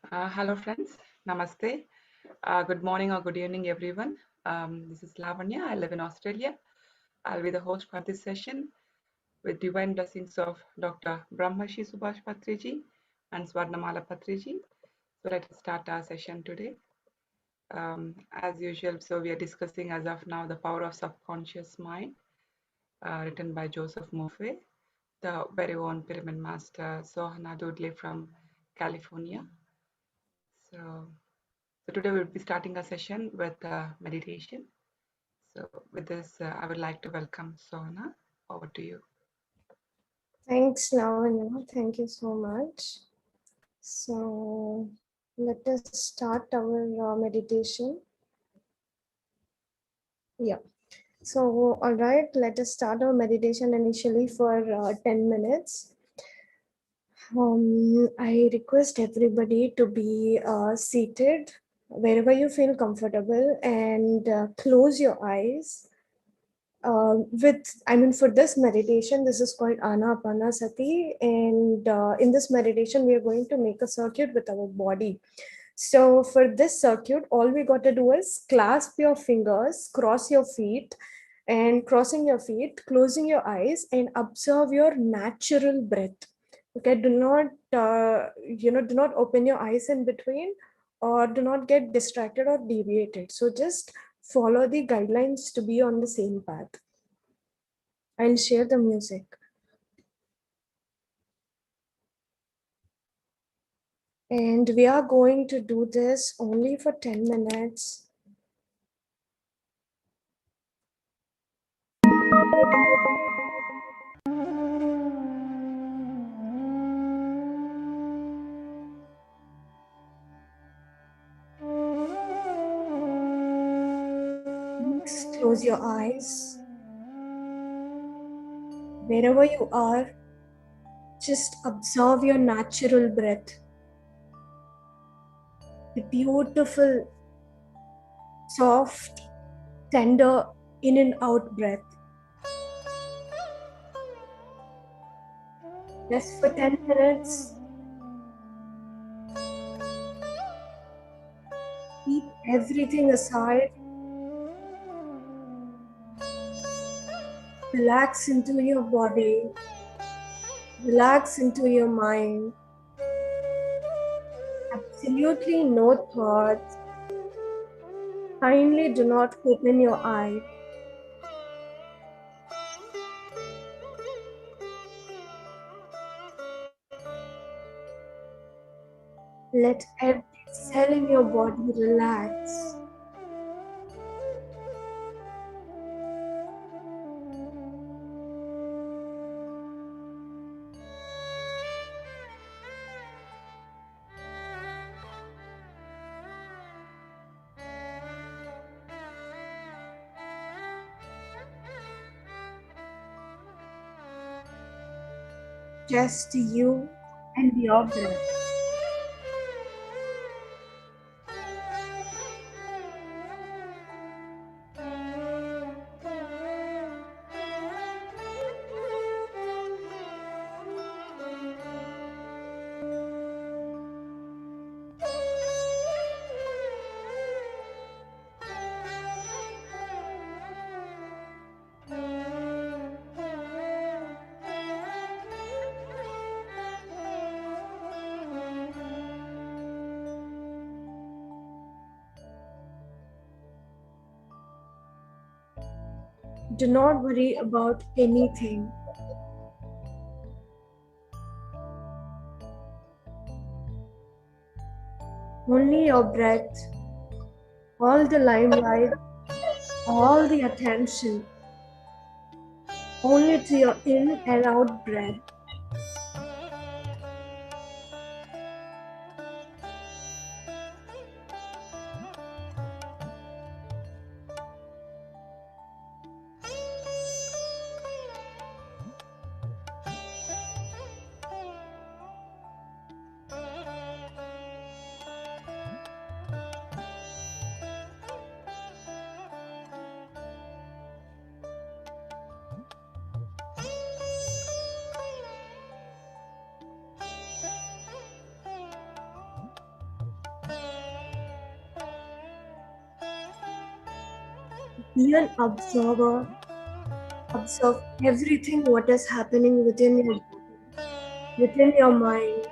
Hello, friends. Namaste. Good morning or good evening, everyone. This is Lavanya. I live in Australia. I'll be the host for this session with divine blessings of Dr. Brahmashi Subhash Patriji and Swarnamala Patriji. So let us start our session today. As usual, so we are discussing as of now the power of subconscious mind, written by Joseph Murphy, the very own pyramid master Sohana Dodle from California. So today we'll be starting a session with meditation. So with this, I would like to welcome Sohana. Over to you. Thanks, Lavanya. Thank you so much. So let us start our meditation. Yeah. So, all right, let us start our meditation initially for 10 minutes. I request everybody to be seated wherever you feel comfortable and close your eyes. For this meditation, this is called Anapanasati, and in this meditation, we are going to make a circuit with our body. So for this circuit, all we got to do is clasp your fingers, cross your feet, and crossing your feet, closing your eyes, and observe your natural breath. Okay, do not open your eyes in between, or do not get distracted or deviated. So just follow the guidelines to be on the same path. I'll share the music. And we are going to do this only for 10 minutes. Next, close your eyes. Wherever you are, just observe your natural breath. The beautiful, soft, tender in and out breath. Just for 10 minutes, keep everything aside. Relax into your body. Relax into your mind. Absolutely no thoughts. Kindly do not open your eyes. Let every cell in your body relax. Just you and your breath. Do not worry about anything. Only your breath, all the limelight, all the attention, only to your in and out breath. Be an observer. Observe everything what is happening within your body, within your mind.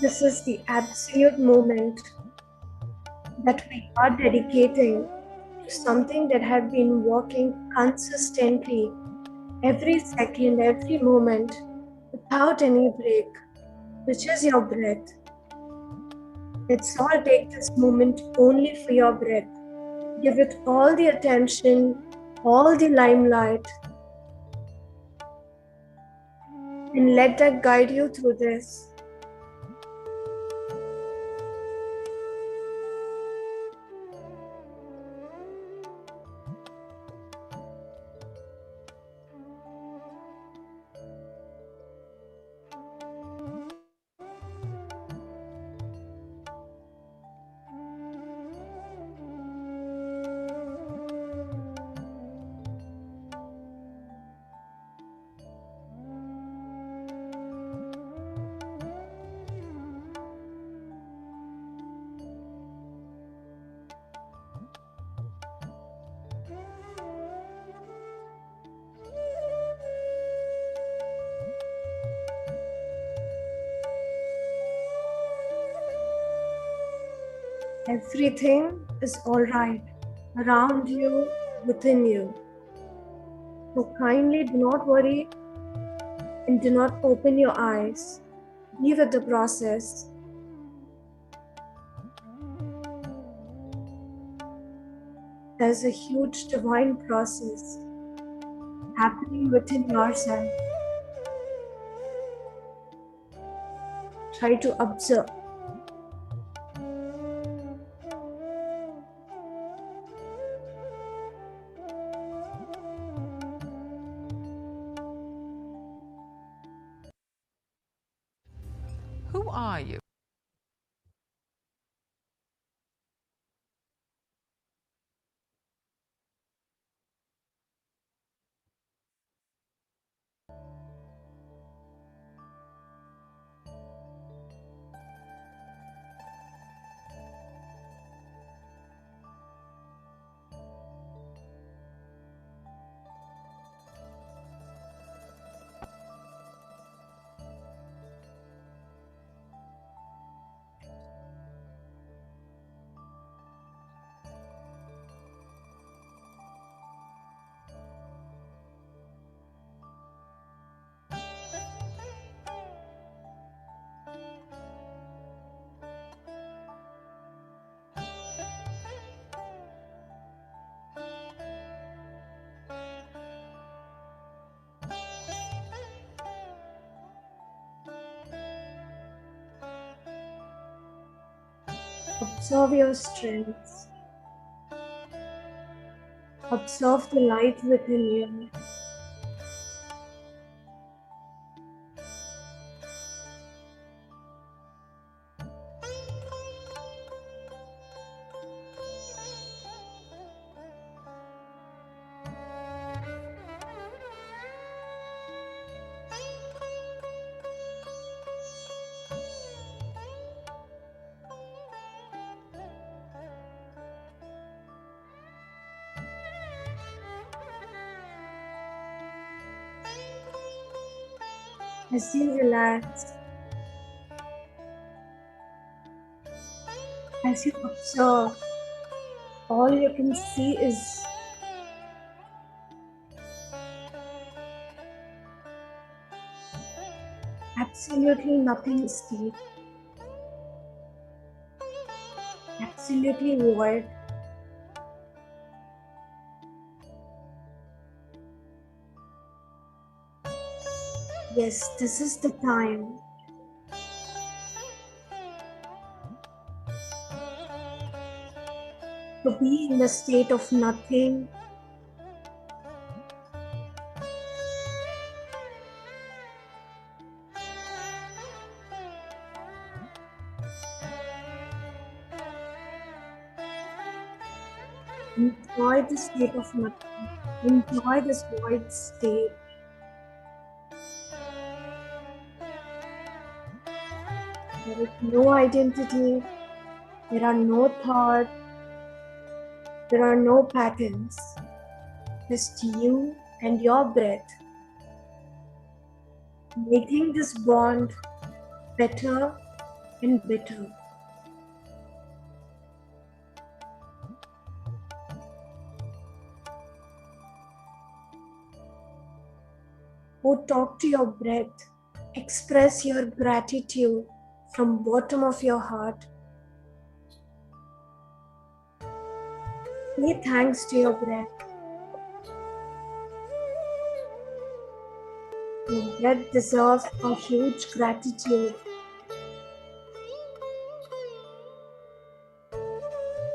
This is the absolute moment that we are dedicating to something that have been working consistently every second, every moment, without any break, which is your breath. Let's all take this moment only for your breath. Give it all the attention, all the limelight, and let that guide you through this. Everything is all right around you, within you. So kindly do not worry and do not open your eyes. Be with the process. There's a huge divine process happening within yourself. Try to observe. Who are you? Observe your strengths. Observe the light within you. As you relax, as you observe, all you can see is absolutely nothing is deep, absolutely void. Yes, this is the time to be in the state of nothing, Enjoy the state of nothing. Enjoy this void state. There is no identity. There are no thoughts. There are no patterns. Just you and your breath, making this bond better and better. Oh, talk to your breath. Express your gratitude from bottom of your heart. Say thanks to your breath. Your breath deserves a huge gratitude.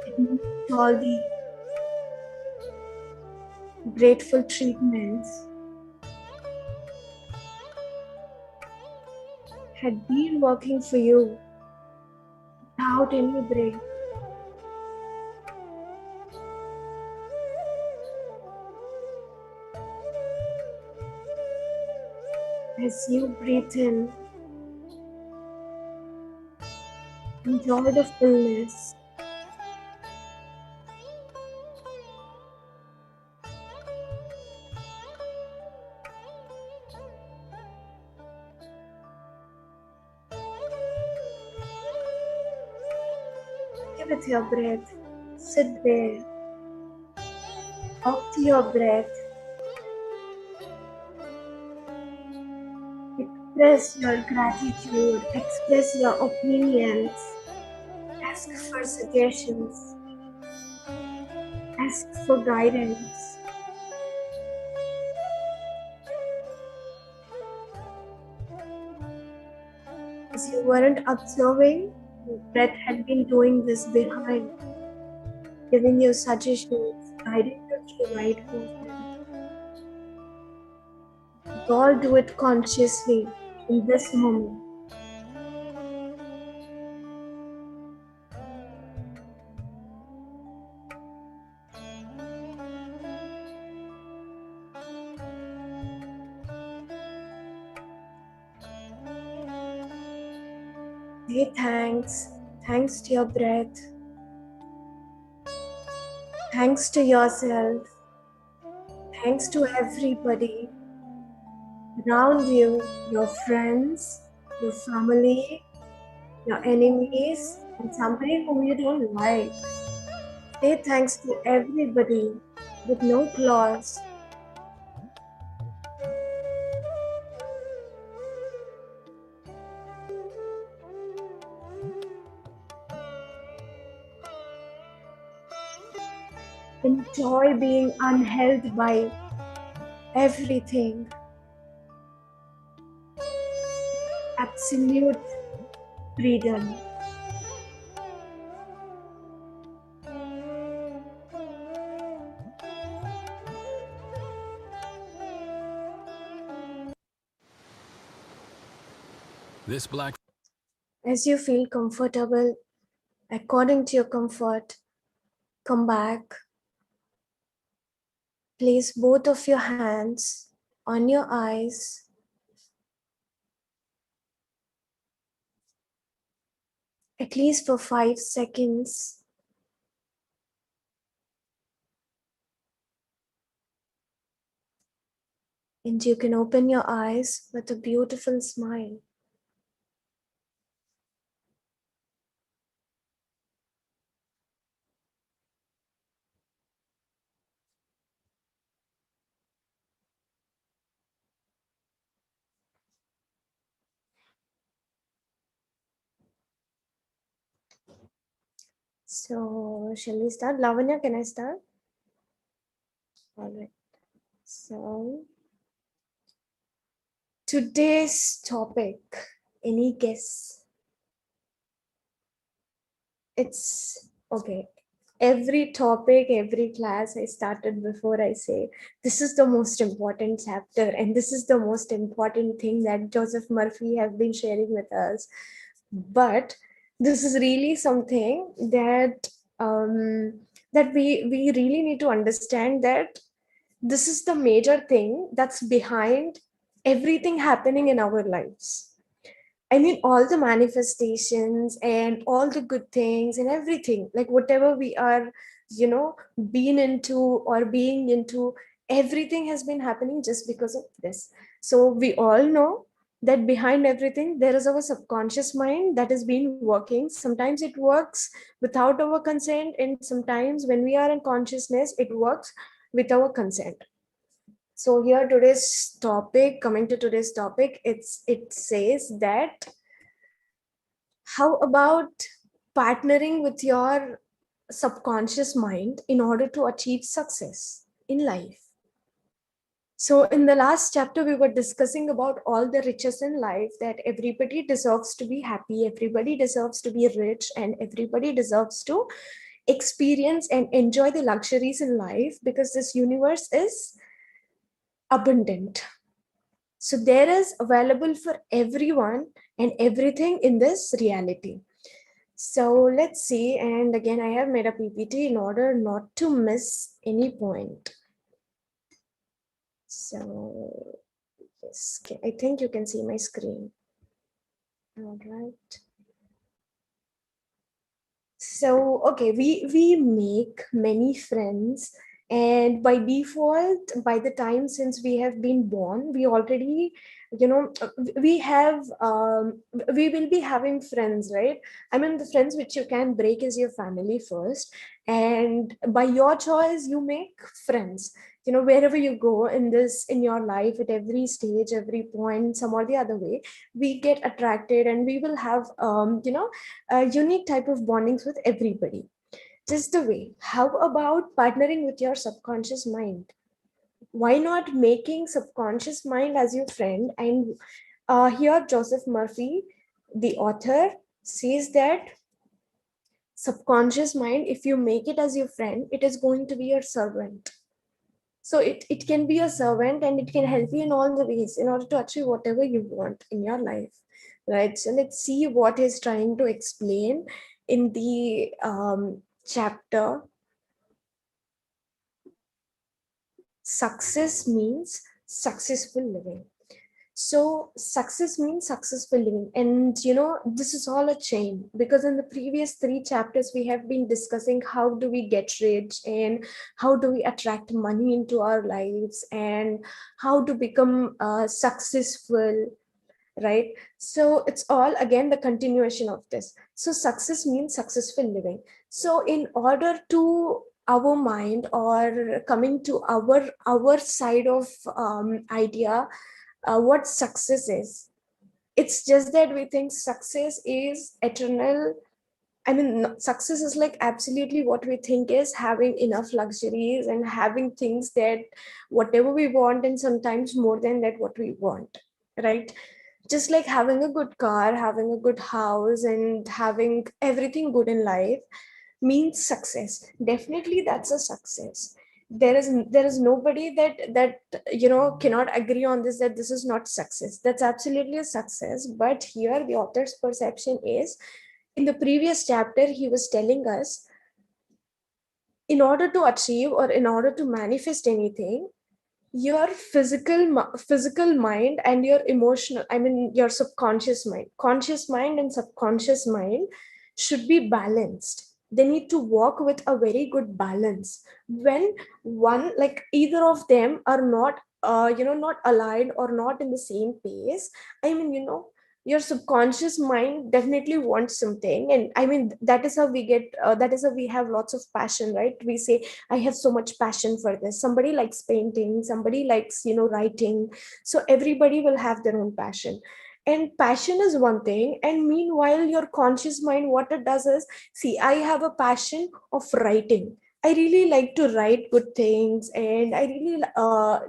It needs all the grateful treatments. Had been working for you without any break. As you breathe in, enjoy the fullness. Be with your breath. Sit there. Talk to your breath. Express your gratitude. Express your opinions. Ask for suggestions. Ask for guidance. As you weren't observing, your breath had been doing this behind, giving you suggestions, guiding you to the right person. We all do it consciously in this moment. Say thanks. Thanks to your breath. Thanks to yourself. Thanks to everybody around you, your friends, your family, your enemies, and somebody whom you don't like. Say thanks to everybody with no claws. Enjoy being unheld by everything. Absolute freedom. This black. As you feel comfortable, according to your comfort, come back. Place both of your hands on your eyes. At least for 5 seconds. And you can open your eyes with a beautiful smile. So, shall we start? Lavanya, can I start? All right. So, today's topic, any guess? It's okay. Every topic, every class I started before I say, this is the most important chapter and this is the most important thing that Joseph Murphy have been sharing with us. But this is really something that that we really need to understand that this is the major thing that's behind everything happening in our lives. I mean, all the manifestations and all the good things and everything, like whatever we are, being into or being into, everything has been happening just because of this. So we all know that behind everything, there is our subconscious mind that has been working. Sometimes it works without our consent, and sometimes when we are in consciousness, it works with our consent. So here today's topic, coming to today's topic, it says that how about partnering with your subconscious mind in order to achieve success in life? So in the last chapter, we were discussing about all the riches in life, that everybody deserves to be happy, everybody deserves to be rich, and everybody deserves to experience and enjoy the luxuries in life because this universe is abundant. So there is available for everyone and everything in this reality. So let's see. And again, I have made a PPT in order not to miss any point. So yes, I think you can see my screen. All right. So okay, we make many friends, and by default, by the time since we have been born, we already, we have we will be having friends, right? I mean, the friends which you can break is your family first, and by your choice you make friends, wherever you go in this, in your life, at every stage, every point, some or the other way, we get attracted, and we will have a unique type of bondings with everybody. Just the way. How about partnering with your subconscious mind? Why not making subconscious mind as your friend? And here, Joseph Murphy, the author, says that subconscious mind, if you make it as your friend, it is going to be your servant. So it can be a servant, and it can help you in all the ways in order to achieve whatever you want in your life, right? So let's see what he's trying to explain in the chapter. Success means successful living. So success means successful living, and this is all a chain, because in the previous three chapters we have been discussing how do we get rich, and how do we attract money into our lives, and how to become successful, right? So it's all again the continuation of this. So success means successful living. So in order to our mind, or coming to our side of idea, what success is, it's just that we think success is eternal. I mean, success is like absolutely what we think is having enough luxuries and having things that whatever we want, and sometimes more than that what we want, right? Just like having a good car, having a good house, and having everything good in life means success. Definitely that's a success. There is nobody that cannot agree on this, that this is not success. That's absolutely a success. But here the author's perception is, in the previous chapter he was telling us, in order to achieve or in order to manifest anything, your physical mind and your emotional, I mean your subconscious mind, conscious mind and subconscious mind, should be balanced. They need to work with a very good balance. When one, like either of them are not not aligned or not in the same pace, I mean, your subconscious mind definitely wants something. And I mean, that is how we get that is how we have lots of passion, right? We say, I have so much passion for this. Somebody likes painting, somebody likes, writing. So everybody will have their own passion. And passion is one thing. And meanwhile, your conscious mind, what it does is, see, I have a passion of writing. I really like to write good things, and I really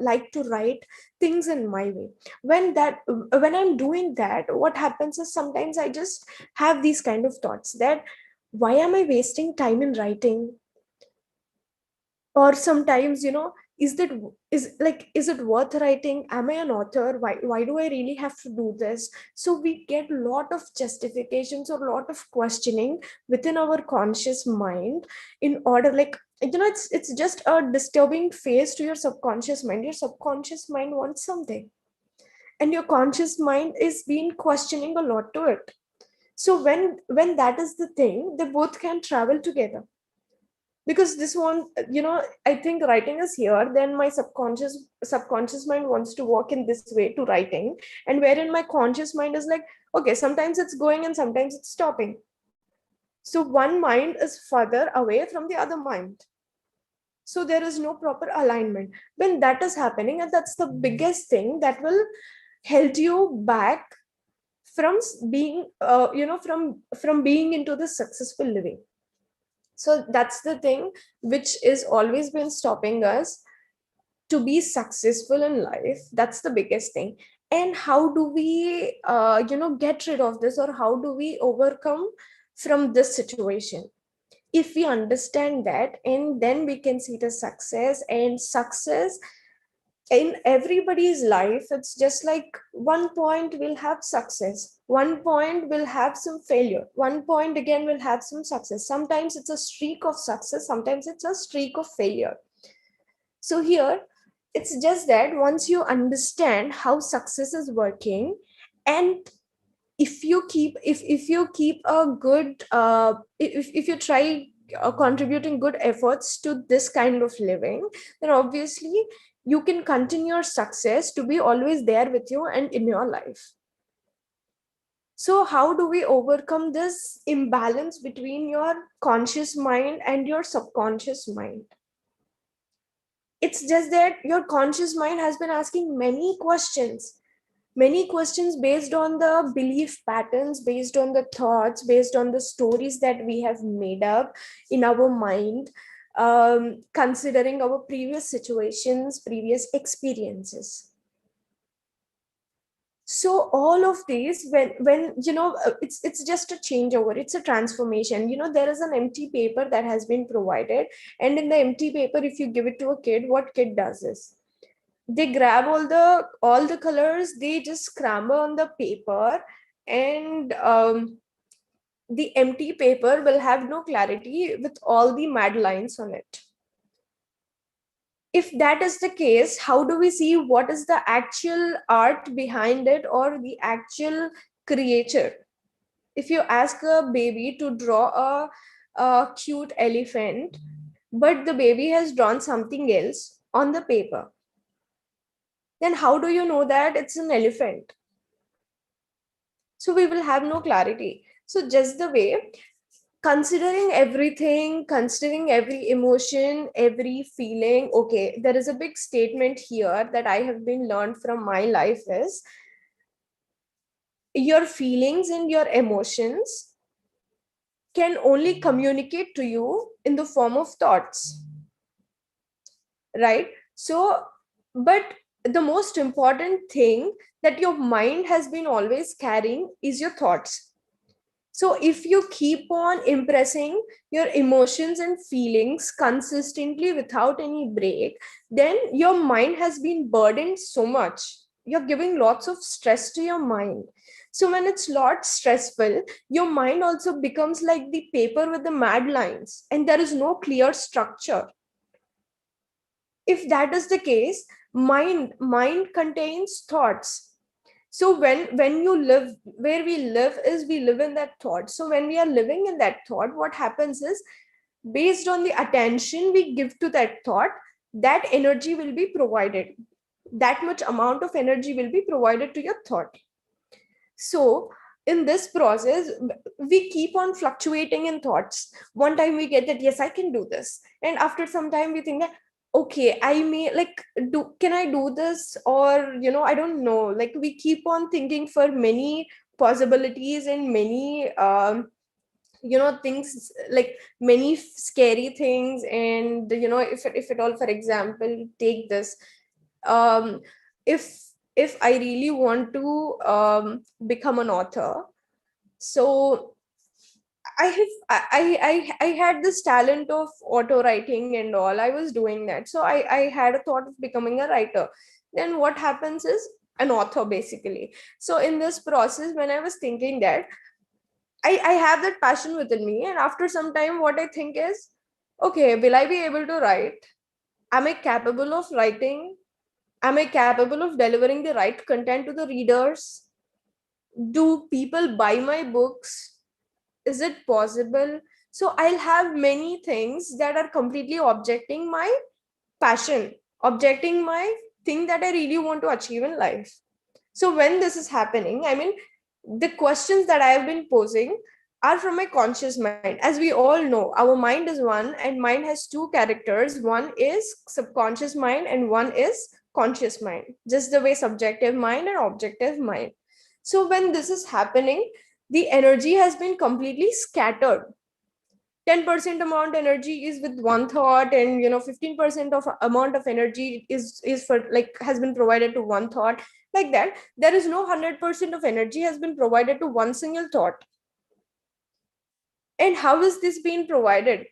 like to write things in my way. When I'm doing that, what happens is sometimes I just have these kind of thoughts that, why am I wasting time in writing? Or sometimes, is it worth writing? Am I an author? Why do I really have to do this? So we get a lot of justifications or a lot of questioning within our conscious mind, in order, like, It's just a disturbing phase to your subconscious mind. Your subconscious mind wants something, and your conscious mind is being questioning a lot to it. So when that is the thing, they both can travel together. Because this one, I think writing is here, then my subconscious mind wants to work in this way to writing, and wherein my conscious mind is like, okay, sometimes it's going and sometimes it's stopping. So one mind is further away from the other mind, so there is no proper alignment. When that is happening, and that's the biggest thing that will held you back from being from being into the successful living. So that's the thing which is always been stopping us to be successful in life. That's the biggest thing. And how do we get rid of this, or how do we overcome from this situation? If we understand that, and then we can see the success. And success in everybody's life, it's just like one point will have success, one point will have some failure, one point again will have some success. Sometimes it's a streak of success, sometimes it's a streak of failure. So here, it's just that once you understand how success is working, and if you keep a good if you try contributing good efforts to this kind of living, then obviously you can continue your success to be always there with you and in your life. So how do we overcome this imbalance between your conscious mind and your subconscious mind? It's just that your conscious mind has been asking many questions based on the belief patterns, based on the thoughts, based on the stories that we have made up in our mind, considering our previous situations, previous experiences. So all of these, when it's just a changeover, it's a transformation. There is an empty paper that has been provided, and in the empty paper, if you give it to a kid, what kid does is they grab all the colors, they just scramble on the paper, and the empty paper will have no clarity with all the mad lines on it. If that is the case, how do we see what is the actual art behind it, or the actual creature? If you ask a baby to draw a cute elephant, but the baby has drawn something else on the paper, then how do you know that it's an elephant? So we will have no clarity. So just the way, considering everything, considering every emotion, every feeling, okay, there is a big statement here that I have been learned from my life is, your feelings and your emotions can only communicate to you in the form of thoughts, right? So, but the most important thing that your mind has been always carrying is your thoughts. So if you keep on impressing your emotions and feelings consistently without any break, then your mind has been burdened so much. You're giving lots of stress to your mind. So when it's lot stressful, your mind also becomes like the paper with the mad lines, and there is no clear structure. If that is the case, mind contains thoughts. So when you live, where we live is we live in that thought. So when we are living in that thought, what happens is, based on the attention we give to that thought, that energy will be provided, that much amount of energy will be provided to your thought. So in this process, we keep on fluctuating in thoughts. One time we get that, yes, I can do this, and after some time we think that, okay, I may like do, can I do this, or I don't know, like we keep on thinking for many possibilities and many things, like many scary things. And if at all, for example, take this, um if I really want to become an author, so I had this talent of auto writing and all. I was doing that, so I had a thought of becoming a writer. Then what happens is, an author basically. So in this process, when I was thinking, that I have that passion within me, and after some time what I think is, okay, I may like do, can I do this, or I don't know, like we keep on thinking for many possibilities and many Okay, will I be able to write? Am I capable of writing? Am I capable of delivering the right content to the readers? Do people buy my books? Is it possible? So I'll have many things that are completely objecting my passion, objecting my thing that I really want to achieve in life. So when this is happening, I mean, the questions that I have been posing are from my conscious mind. As we all know, our mind is one, and mind has two characters. One is subconscious mind, and one is conscious mind, just the way subjective mind and objective mind. So when this is happening, the energy has been completely scattered. 10% amount energy is with one thought, and 15% of amount of energy is for, like, has been provided to one thought. Like that, there is no 100% of energy has been provided to one single thought. And how is this being provided?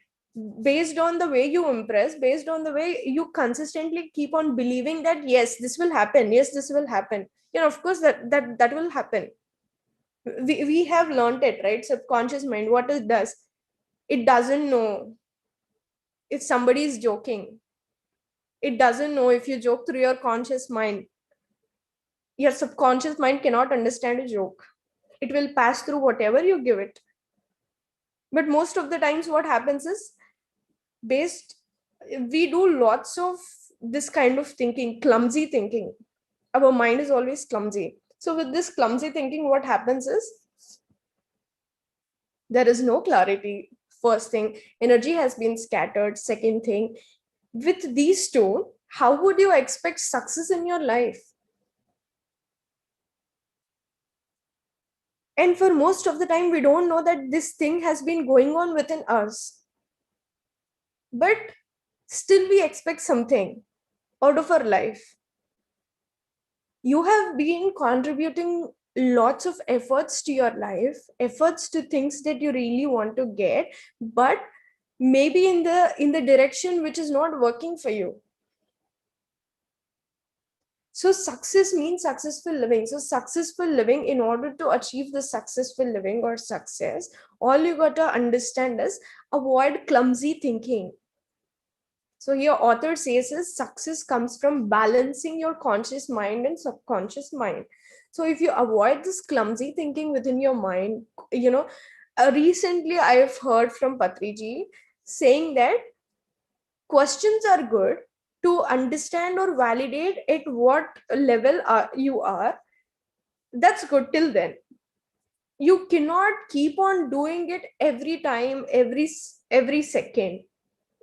Based on the way you impress, based on the way you consistently keep on believing that yes, this will happen, yes, this will happen. Of course that will happen. We have learned it, right? Subconscious mind, what it does, it doesn't know if somebody is joking. It doesn't know if you joke through your conscious mind. Your subconscious mind cannot understand a joke. It will pass through whatever you give it. But most of the times, what happens is, based, we do lots of this kind of thinking, clumsy thinking. Our mind is always clumsy. So, with this clumsy thinking, what happens is there is no clarity. First thing, energy has been scattered. Second thing, with these two, how would you expect success in your life? And for most of the time, we don't know that this thing has been going on within us. But still, we expect something out of our life. You have been contributing lots of efforts to your life, efforts to things that you really want to get, but maybe in the direction which is not working for you. So success means successful living. So successful living, in order to achieve the successful living or success, all you got to understand is avoid clumsy thinking. So here author says is success comes from balancing your conscious mind and subconscious mind. So if you avoid this clumsy thinking within your mind, recently I have heard from Patriji saying that questions are good to understand or validate at what level you are. That's good till then. You cannot keep on doing it every time, every second.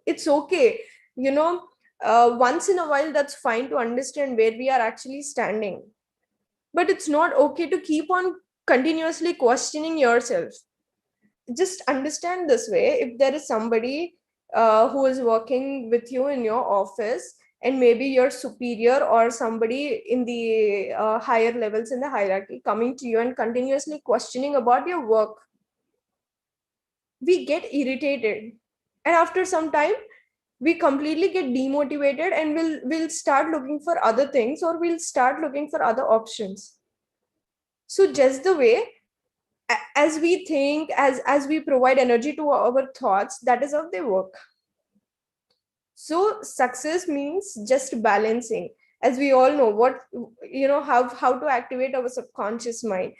It's okay, you know once in a while, that's fine to understand where we are actually standing. But it's not okay to keep on continuously questioning yourself. Just understand this way: if there is somebody who is working with you in your office, and maybe your superior or somebody in the higher levels in the hierarchy coming to you and continuously questioning about your work, we get irritated. And after some time, we completely get demotivated, and we'll start looking for other things, or we'll start looking for other options. So just the way, as we think, as we provide energy to our thoughts, that is how they work. So success means just balancing. As we all know, what, how to activate our subconscious mind: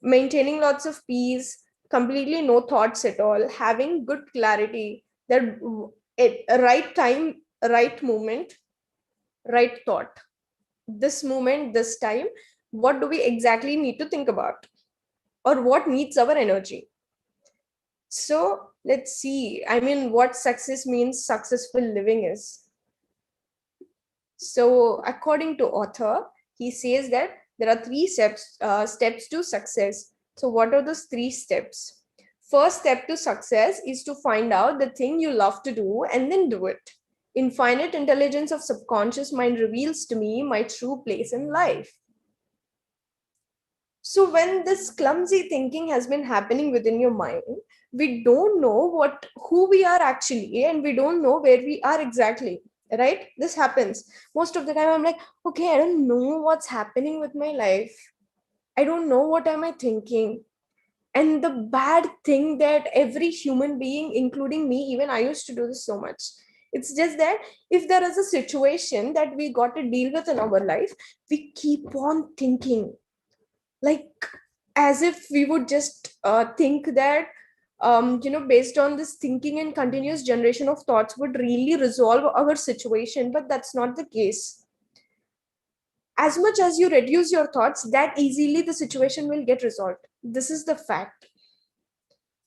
maintaining lots of peace, completely no thoughts at all, having good clarity, that at right time, right moment, right thought. This moment, this time, what do we exactly need to think about, or what needs our energy? So let's see, I mean, what success means, successful living is. So according to author, he says that there are three steps to success. So what are those three steps? First step to success is to find out the thing you love to do and then do it. Infinite intelligence of subconscious mind reveals to me my true place in life. So when this clumsy thinking has been happening within your mind, we don't know who we are actually, and we don't know where we are exactly. Right? This happens. Most of the time I'm like, okay, I don't know what's happening with my life. I don't know what am I thinking. And the bad thing that every human being, including me, even I used to do this so much. It's just that if there is a situation that we got to deal with in our life, we keep on thinking, like, as if we would just think that based on this thinking and continuous generation of thoughts would really resolve our situation, but that's not the case. As much as you reduce your thoughts, that easily the situation will get resolved. This is the fact.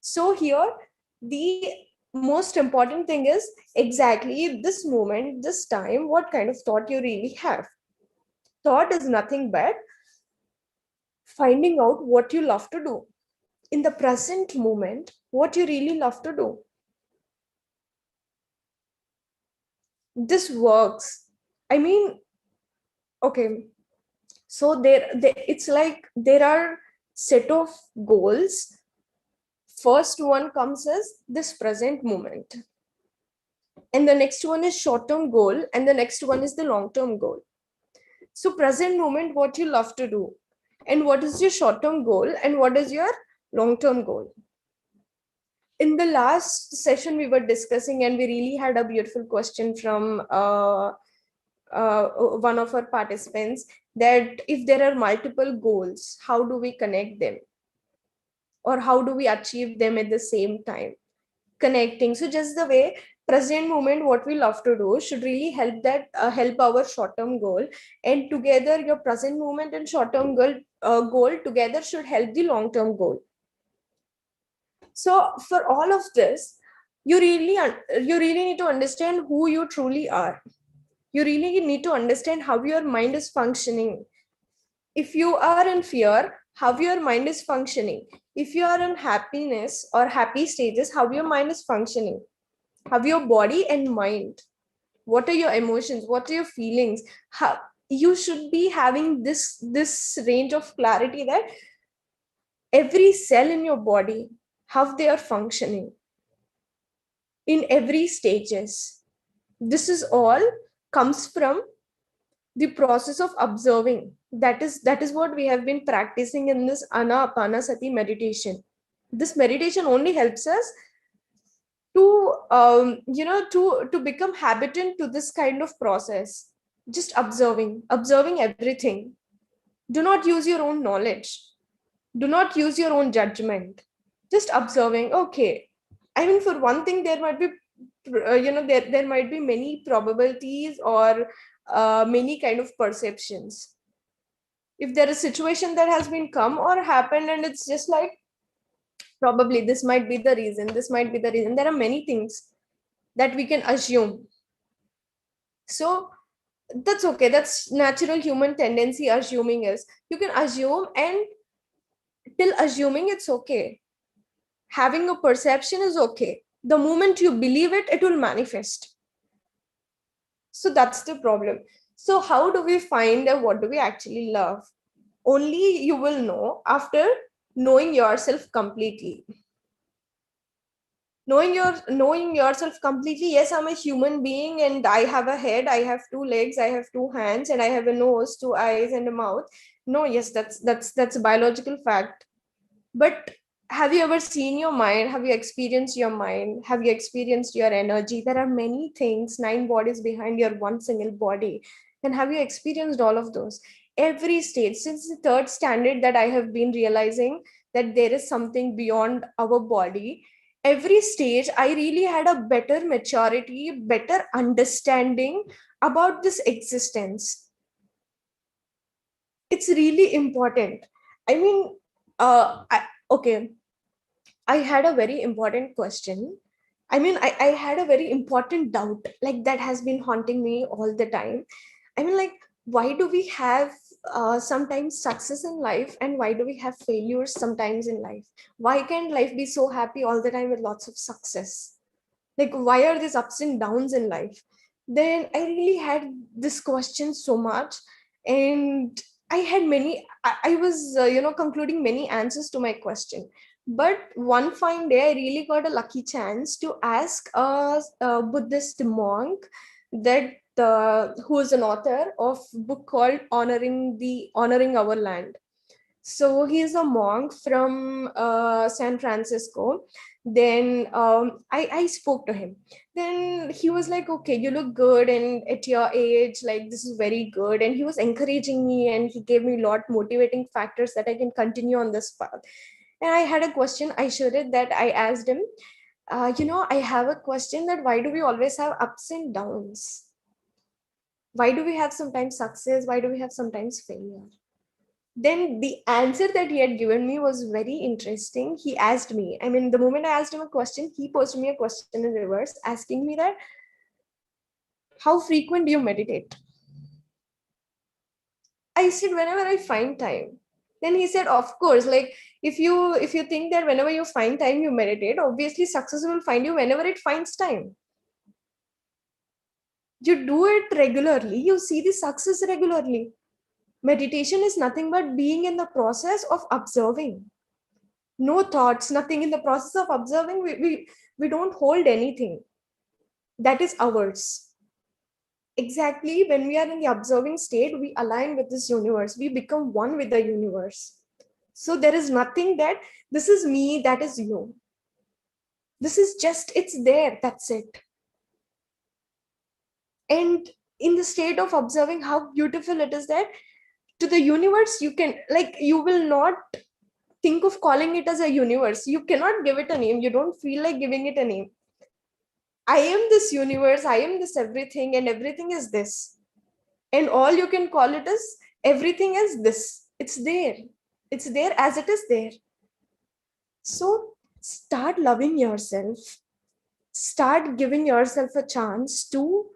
So here, the most important thing is exactly this moment, this time, what kind of thought you really have. Thought is nothing but finding out what you love to do in the present moment, what you really love to do. This works. I mean, okay, so there it's like there are set of goals. First one comes as this present moment, and the next one is short term goal, and the next one is the long term goal. So present moment, what you love to do, and what is your short term goal, and what is your long term goal. In the last session we were discussing, and we really had a beautiful question from one of our participants, that if there are multiple goals, how do we connect them, or how do we achieve them at the same time? Connecting, so just the way present moment what we love to do should really help our short term goal, and together your present moment and short term goal together should help the long term goal. So for all of this, you really need to understand who you truly are. You really need to understand how your mind is functioning. If you are in fear, how your mind is functioning. If you are in happiness or happy stages, how your mind is functioning. How your body and mind, what are your emotions, what are your feelings. How you should be having this range of clarity, that every cell in your body, how they are functioning in every stages. This is all comes from the process of observing. That is what we have been practicing in this anapanasati meditation. This meditation only helps us to to become habitant to this kind of process. Just observing everything. Do not use your own knowledge, do not use your own judgment. Just observing. Okay, I mean, for one thing, there might be there might be many probabilities, or many kind of perceptions. If there is a situation that has been come or happened, and it's just like, probably this might be the reason, this might be the reason, there are many things that we can assume. So that's okay, that's natural human tendency. Assuming is, you can assume, and till assuming it's okay. Having a perception is okay. The moment you believe it, it will manifest. So that's the problem. So how do we find out what do we actually love? Only you will know after knowing yourself completely. Knowing yourself completely. Yes, I'm a human being, and I have a head, I have two legs, I have two hands, and I have a nose, two eyes, and a mouth. No, yes, that's a biological fact. But have you ever seen your mind? Have you experienced your mind? Have you experienced your energy? There are many things, nine bodies behind your one single body. And have you experienced all of those? Every stage, since the third standard, that I have been realizing that there is something beyond our body. Every stage, I really had a better maturity, better understanding about this existence. It's really important. I mean, okay, I had a very important question. I mean, I had a very important doubt, like that has been haunting me all the time. I mean, like, why do we have sometimes success in life, and why do we have failures sometimes in life? Why can't life be so happy all the time with lots of success? Like, why are these ups and downs in life? Then I really had this question so much, and I had many. I was concluding many answers to my question. But one fine day, I really got a lucky chance to ask a Buddhist monk, that who is an author of book called Honoring Our Land. So he's a monk from San Francisco. Then I spoke to him. Then he was like, okay, you look good, and at your age, like this is very good. And he was encouraging me, and he gave me a lot motivating factors that I can continue on this path. And I had a question. I showed it that I asked him, I have a question that why do we always have ups and downs? Why do we have sometimes success? Why do we have sometimes failure? Then the answer that he had given me was very interesting. He asked me, I mean, the moment I asked him a question, he posed me a question in reverse, asking me that, how frequent do you meditate? I said, whenever I find time. Then he said, of course, like if you think that whenever you find time you meditate, obviously success will find you whenever it finds time. You do it regularly, you see the success regularly. Meditation is nothing but being in the process of observing. No thoughts, nothing. In the process of observing, we don't hold anything that is ours. Exactly, when we are in the observing state, we align with this universe, we become one with the universe. So there is nothing that this is me, that is you. This is just, it's there, that's it. And in the state of observing, how beautiful it is that to the universe, you can, like, you will not think of calling it as a universe. You cannot give it a name. You don't feel like giving it a name. I am this universe, I am this everything, and everything is this. And all you can call it is everything is this. It's there. It's there as it is there. So start loving yourself. Start giving yourself a chance to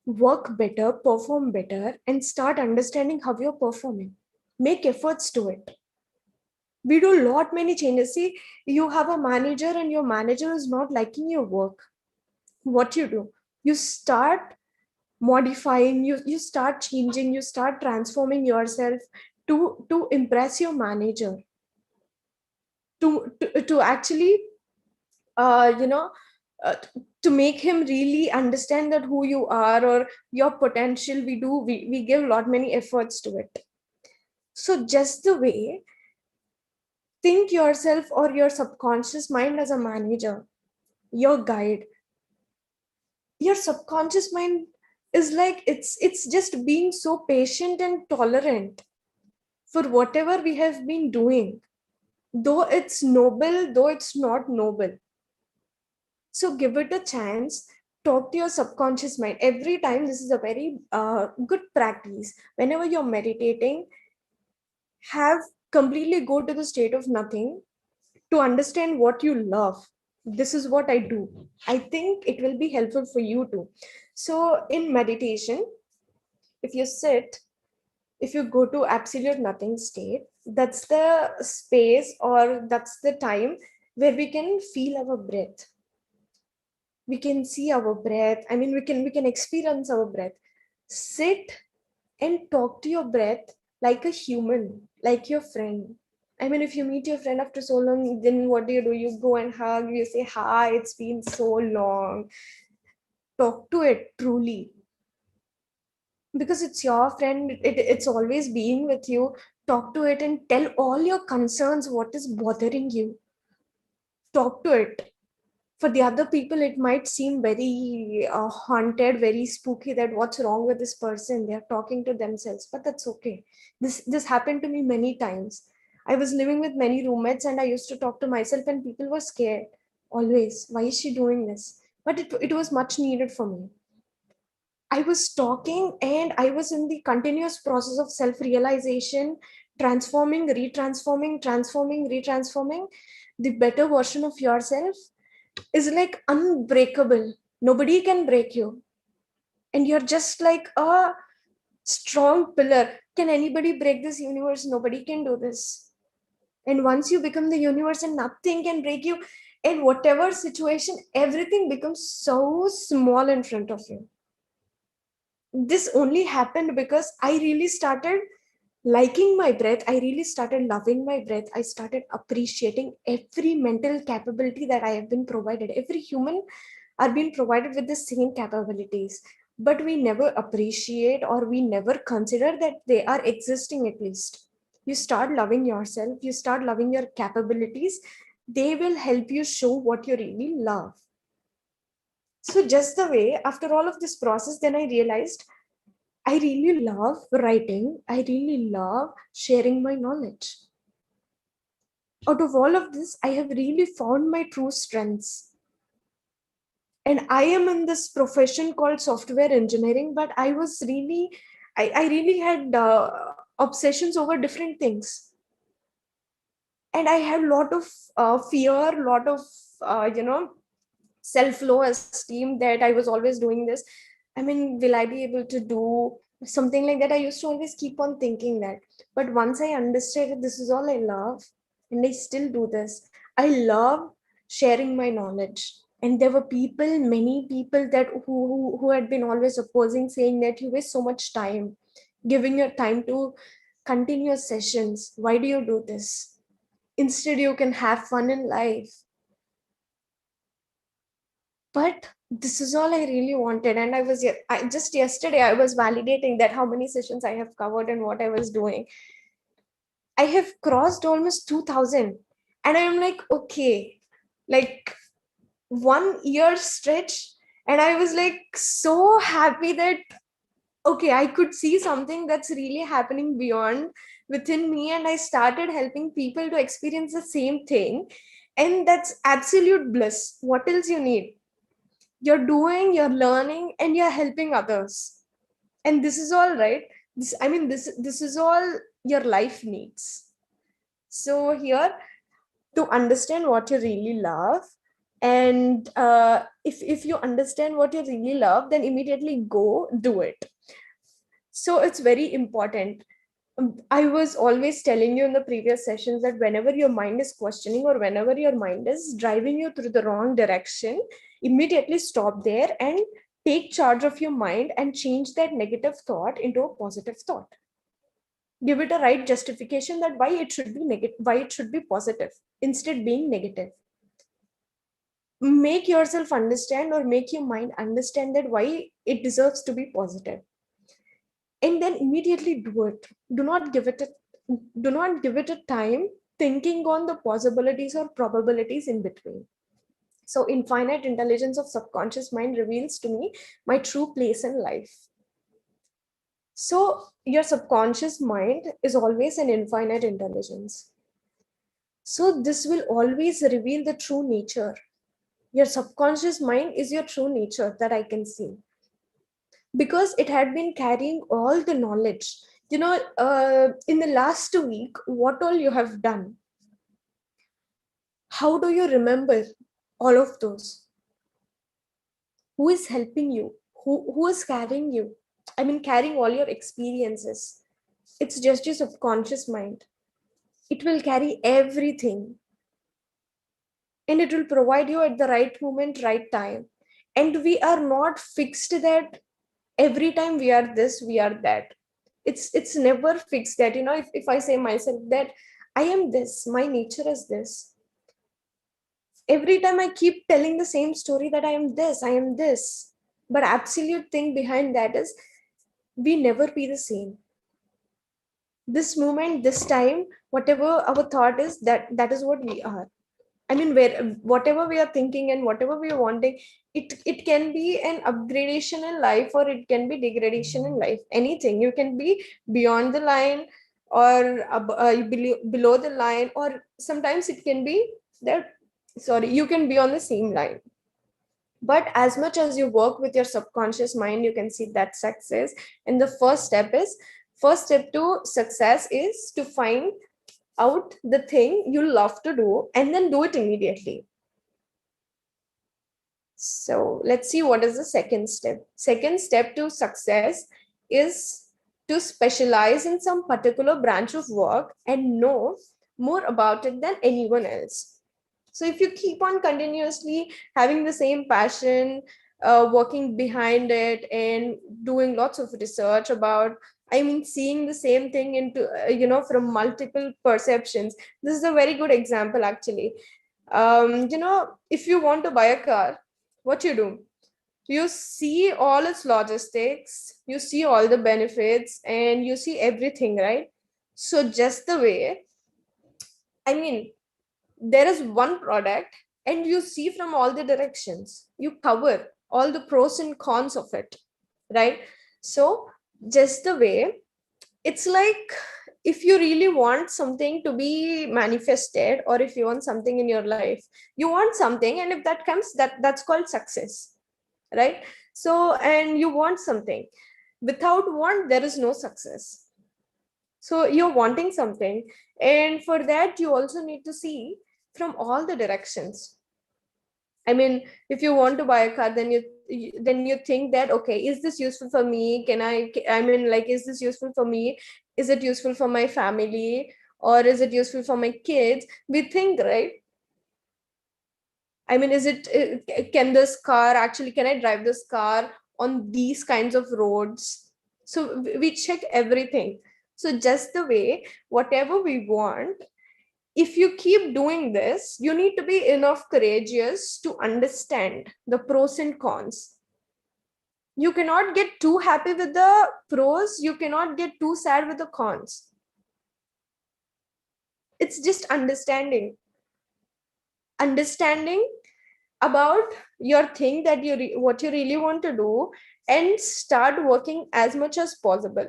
work better, perform better, and start understanding how you're performing. Make efforts to it. We do lot many changes. See, you have a manager and your manager is not liking your work. What do? You start modifying, you start changing, you start transforming yourself to impress your manager, to actually uh, you know uh, to make him really understand that who you are or your potential. We give a lot many efforts to it. So just the way, think yourself or your subconscious mind as a manager, your guide. Your subconscious mind is like, it's just being so patient and tolerant for whatever we have been doing, though it's noble, though it's not noble. So give it a chance. Talk to your subconscious mind every time. This is a very good practice. Whenever you're meditating, have completely go to the state of nothing to understand what you love. This is what I do. I think it will be helpful for you too. So in meditation, if you sit, if you go to absolute nothing state, that's the space or that's the time where we can feel our breath. We can see our breath. I mean, we can experience our breath. Sit and talk to your breath like a human, like your friend. I mean, if you meet your friend after so long, then what do? You go and hug, you say hi, it's been so long. Talk to it truly, because it's your friend. It's always being with you. Talk to it and tell all your concerns, what is bothering you. Talk to it. For the other people, it might seem very haunted, very spooky, that what's wrong with this person, they're talking to themselves. But that's okay. This happened to me many times. I was living with many roommates and I used to talk to myself, and people were scared always, why is she doing this? But it was much needed for me. I was talking and I was in the continuous process of self realization, transforming, retransforming, transforming, retransforming. The better version of yourself is like unbreakable. Nobody can break you. And you're just like a strong pillar. Can anybody break this universe? Nobody can do this. And once you become the universe and nothing can break you, in whatever situation, everything becomes so small in front of you. This only happened because I really started liking my breath. I really started loving my breath. I started appreciating every mental capability that I have been provided. Every human are being provided with the same capabilities, but we never appreciate or we never consider that they are existing. At least you start loving yourself, you start loving your capabilities, they will help you show what you really love. So just the way after all of this process, then I realized I really love writing. I really love sharing my knowledge. Out of all of this, I have really found my true strengths. And I am in this profession called software engineering, but I really had obsessions over different things. And I had a lot of fear, lot of, self-low esteem that I was always doing this. I mean, will I be able to do something like that? I used to always keep on thinking that. But once I understood that this is all I love, and I still do this, I love sharing my knowledge. And there were people, many people that who had been always opposing, saying that you waste so much time giving your time to continuous sessions. Why do you do this? Instead, you can have fun in life. But this is all I really wanted. And I just yesterday I was validating that how many sessions I have covered and what I was doing. I have crossed almost 2000, and I'm like, okay, like 1 year stretch. And I was like so happy that, okay, I could see something that's really happening beyond within me. And I started helping people to experience the same thing. And that's absolute bliss. What else you need? You're doing, you're learning, and you're helping others. And this is all right. This is all your life needs. So here, to understand what you really love, and if you understand what you really love, then immediately go do it. So it's very important. I was always telling you in the previous sessions that whenever your mind is questioning or whenever your mind is driving you through the wrong direction, immediately stop there and take charge of your mind and change that negative thought into a positive thought. Give it a right justification that why it should be negative, why it should be positive, instead being negative. Make yourself understand or make your mind understand that why it deserves to be positive, and then immediately do it. Do not give it a time thinking on the possibilities or probabilities in between. So infinite intelligence of subconscious mind reveals to me my true place in life. So your subconscious mind is always an infinite intelligence, so this will always reveal the true nature. Your subconscious mind is your true nature that I can see, because it had been carrying all the knowledge. In the last week, what all you have done, how do you remember all of those? Who is helping you? Who is carrying you? I mean, carrying all your experiences. It's just your subconscious mind. It will carry everything, and it will provide you at the right moment, right time. And we are not fixed that every time we are this, we are that. It's never fixed that, if I say myself that I am this, my nature is this, every time I keep telling the same story that I am this, I am this, but absolute thing behind that is we never be the same. This moment, this time, whatever our thought is, that is what we are. I mean, where whatever we are thinking and whatever we are wanting, it can be an upgradation in life or it can be degradation in life. Anything, you can be beyond the line or below the line, or sometimes it can be that, sorry, you can be on the same line. But as much as you work with your subconscious mind, you can see that success. And the first step to success is to find out the thing you love to do and then do it immediately. So let's see what is the second step. Second step to success is to specialize in some particular branch of work and know more about it than anyone else. So if you keep on continuously having the same passion, working behind it and doing lots of research about, I mean, seeing the same thing into, from multiple perceptions. This is a very good example, actually. If you want to buy a car, what you do? You see all its logistics, you see all the benefits, and you see everything, right? So just the way, I mean, there is one product and you see from all the directions, you cover all the pros and cons of it, right? So just the way, it's like, if you really want something to be manifested, or if you want something in your life, you want something, and if that comes, that's called success, right? So, and you want something. Without want, there is no success. So you're wanting something, and for that you also need to see from all the directions. I mean, if you want to buy a car, then you think that, okay, is this useful for me? I mean, like, is this useful for me? Is it useful for my family, or is it useful for my kids? We think, right? I mean, can this car actually, can I drive this car on these kinds of roads? So we check everything. So just the way, whatever we want, if you keep doing this, you need to be enough courageous to understand the pros and cons. You cannot get too happy with the pros, you cannot get too sad with the cons. It's just understanding about your thing, that what you really want to do, and start working as much as possible.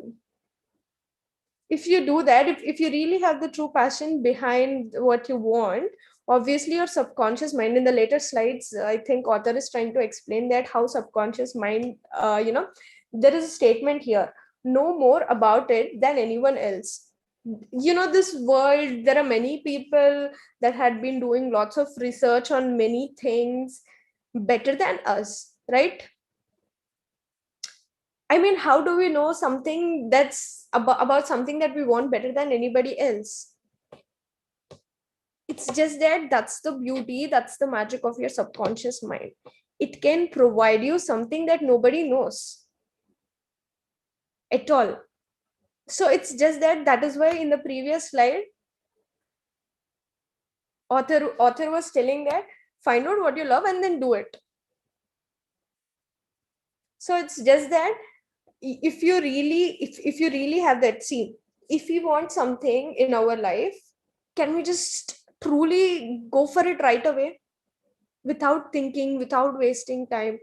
If you do that, if you really have the true passion behind what you want, obviously your subconscious mind, in the later slides, I think author is trying to explain that how subconscious mind, there is a statement here: know more about it than anyone else. This world, there are many people that had been doing lots of research on many things better than us, right? I mean, how do we know something that's about something that we want better than anybody else? It's just that that's the beauty, that's the magic of your subconscious mind. It can provide you something that nobody knows at all. So it's just that is why in the previous slide, author was telling that find out what you love and then do it. So it's just that, if you really have that, see, if we want something in our life, can we just truly go for it right away without thinking, without wasting time?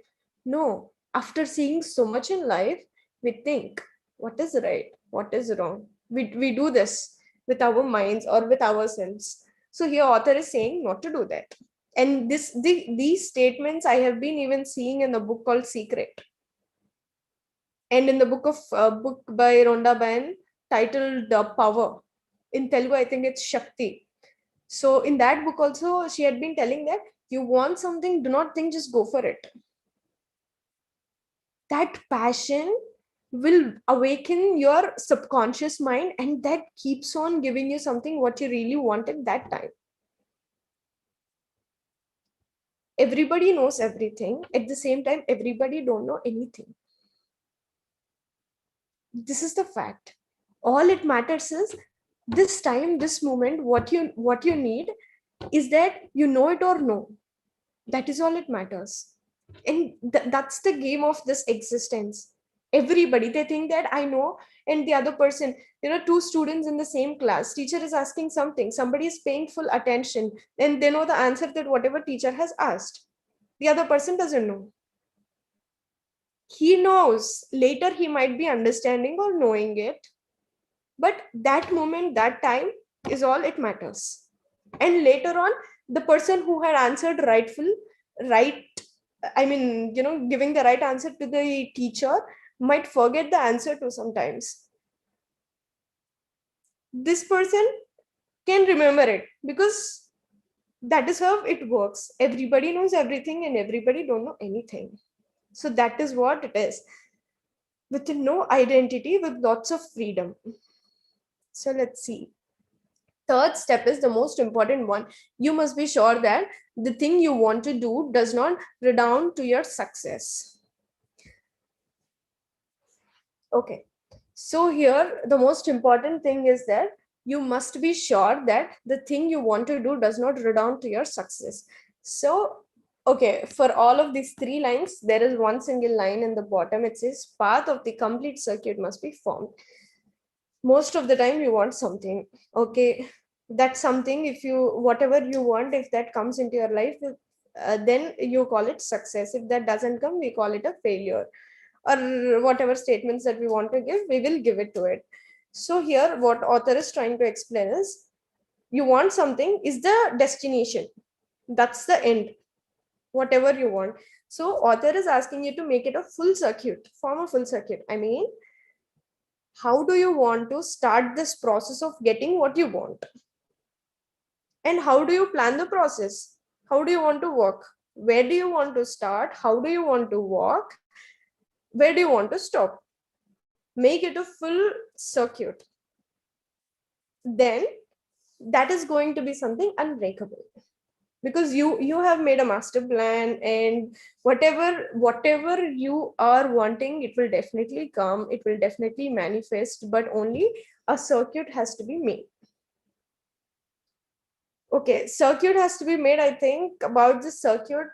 No. After seeing so much in life, we think, what is right, what is wrong? We do this with our minds or with ourselves. So here author is saying not to do that. And these statements I have been even seeing in the book called Secret, and in the book by Rhonda Byrne titled Power. In Telugu, I think it's Shakti. So in that book also, she had been telling that you want something, do not think, just go for it. That passion will awaken your subconscious mind, and that keeps on giving you something what you really want at that time. Everybody knows everything. At the same time, everybody don't know anything. This is the fact. All it matters is this time, this moment, what you need is that you know it or no. That is all it matters. And that's the game of this existence. Everybody, they think that I know, and the other person, two students in the same class, teacher is asking something, somebody is paying full attention, and they know the answer that whatever teacher has asked. The other person doesn't know. He knows later, he might be understanding or knowing it, but that moment, that time is all it matters. And later on, the person who had answered right, I mean, giving the right answer to the teacher, might forget the answer too sometimes. This person can remember it, because that is how it works. Everybody knows everything and everybody don't know anything. So that is what it is, with no identity, with lots of freedom. So let's see. Third step is the most important one. You must be sure that the thing you want to do does not redound to your success. Okay. So here, the most important thing is that you must be sure that the thing you want to do does not redound to your success. So, okay, for all of these three lines, there is one single line in the bottom. It says path of the complete circuit must be formed. most of the time you want something. Okay, that's something, if you whatever you want, if that comes into your life, then you call it success. If that doesn't come, we call it a failure, or whatever statements that we want to give, we will give it to it. So here what author is trying to explain is, you want something is the destination, that's the end, whatever you want. So author is asking you to make it a full circuit, form a full circuit. I mean, how do you want to start this process of getting what you want, and how do you plan the process? How do you want to work? Where do you want to start? How do you want to walk? Where do you want to stop? Make it a full circuit. Then that is going to be something unbreakable, because you have made a master plan, and whatever you are wanting, it will definitely come, it will definitely manifest, but only a circuit has to be made. Okay, circuit has to be made. I think about the circuit,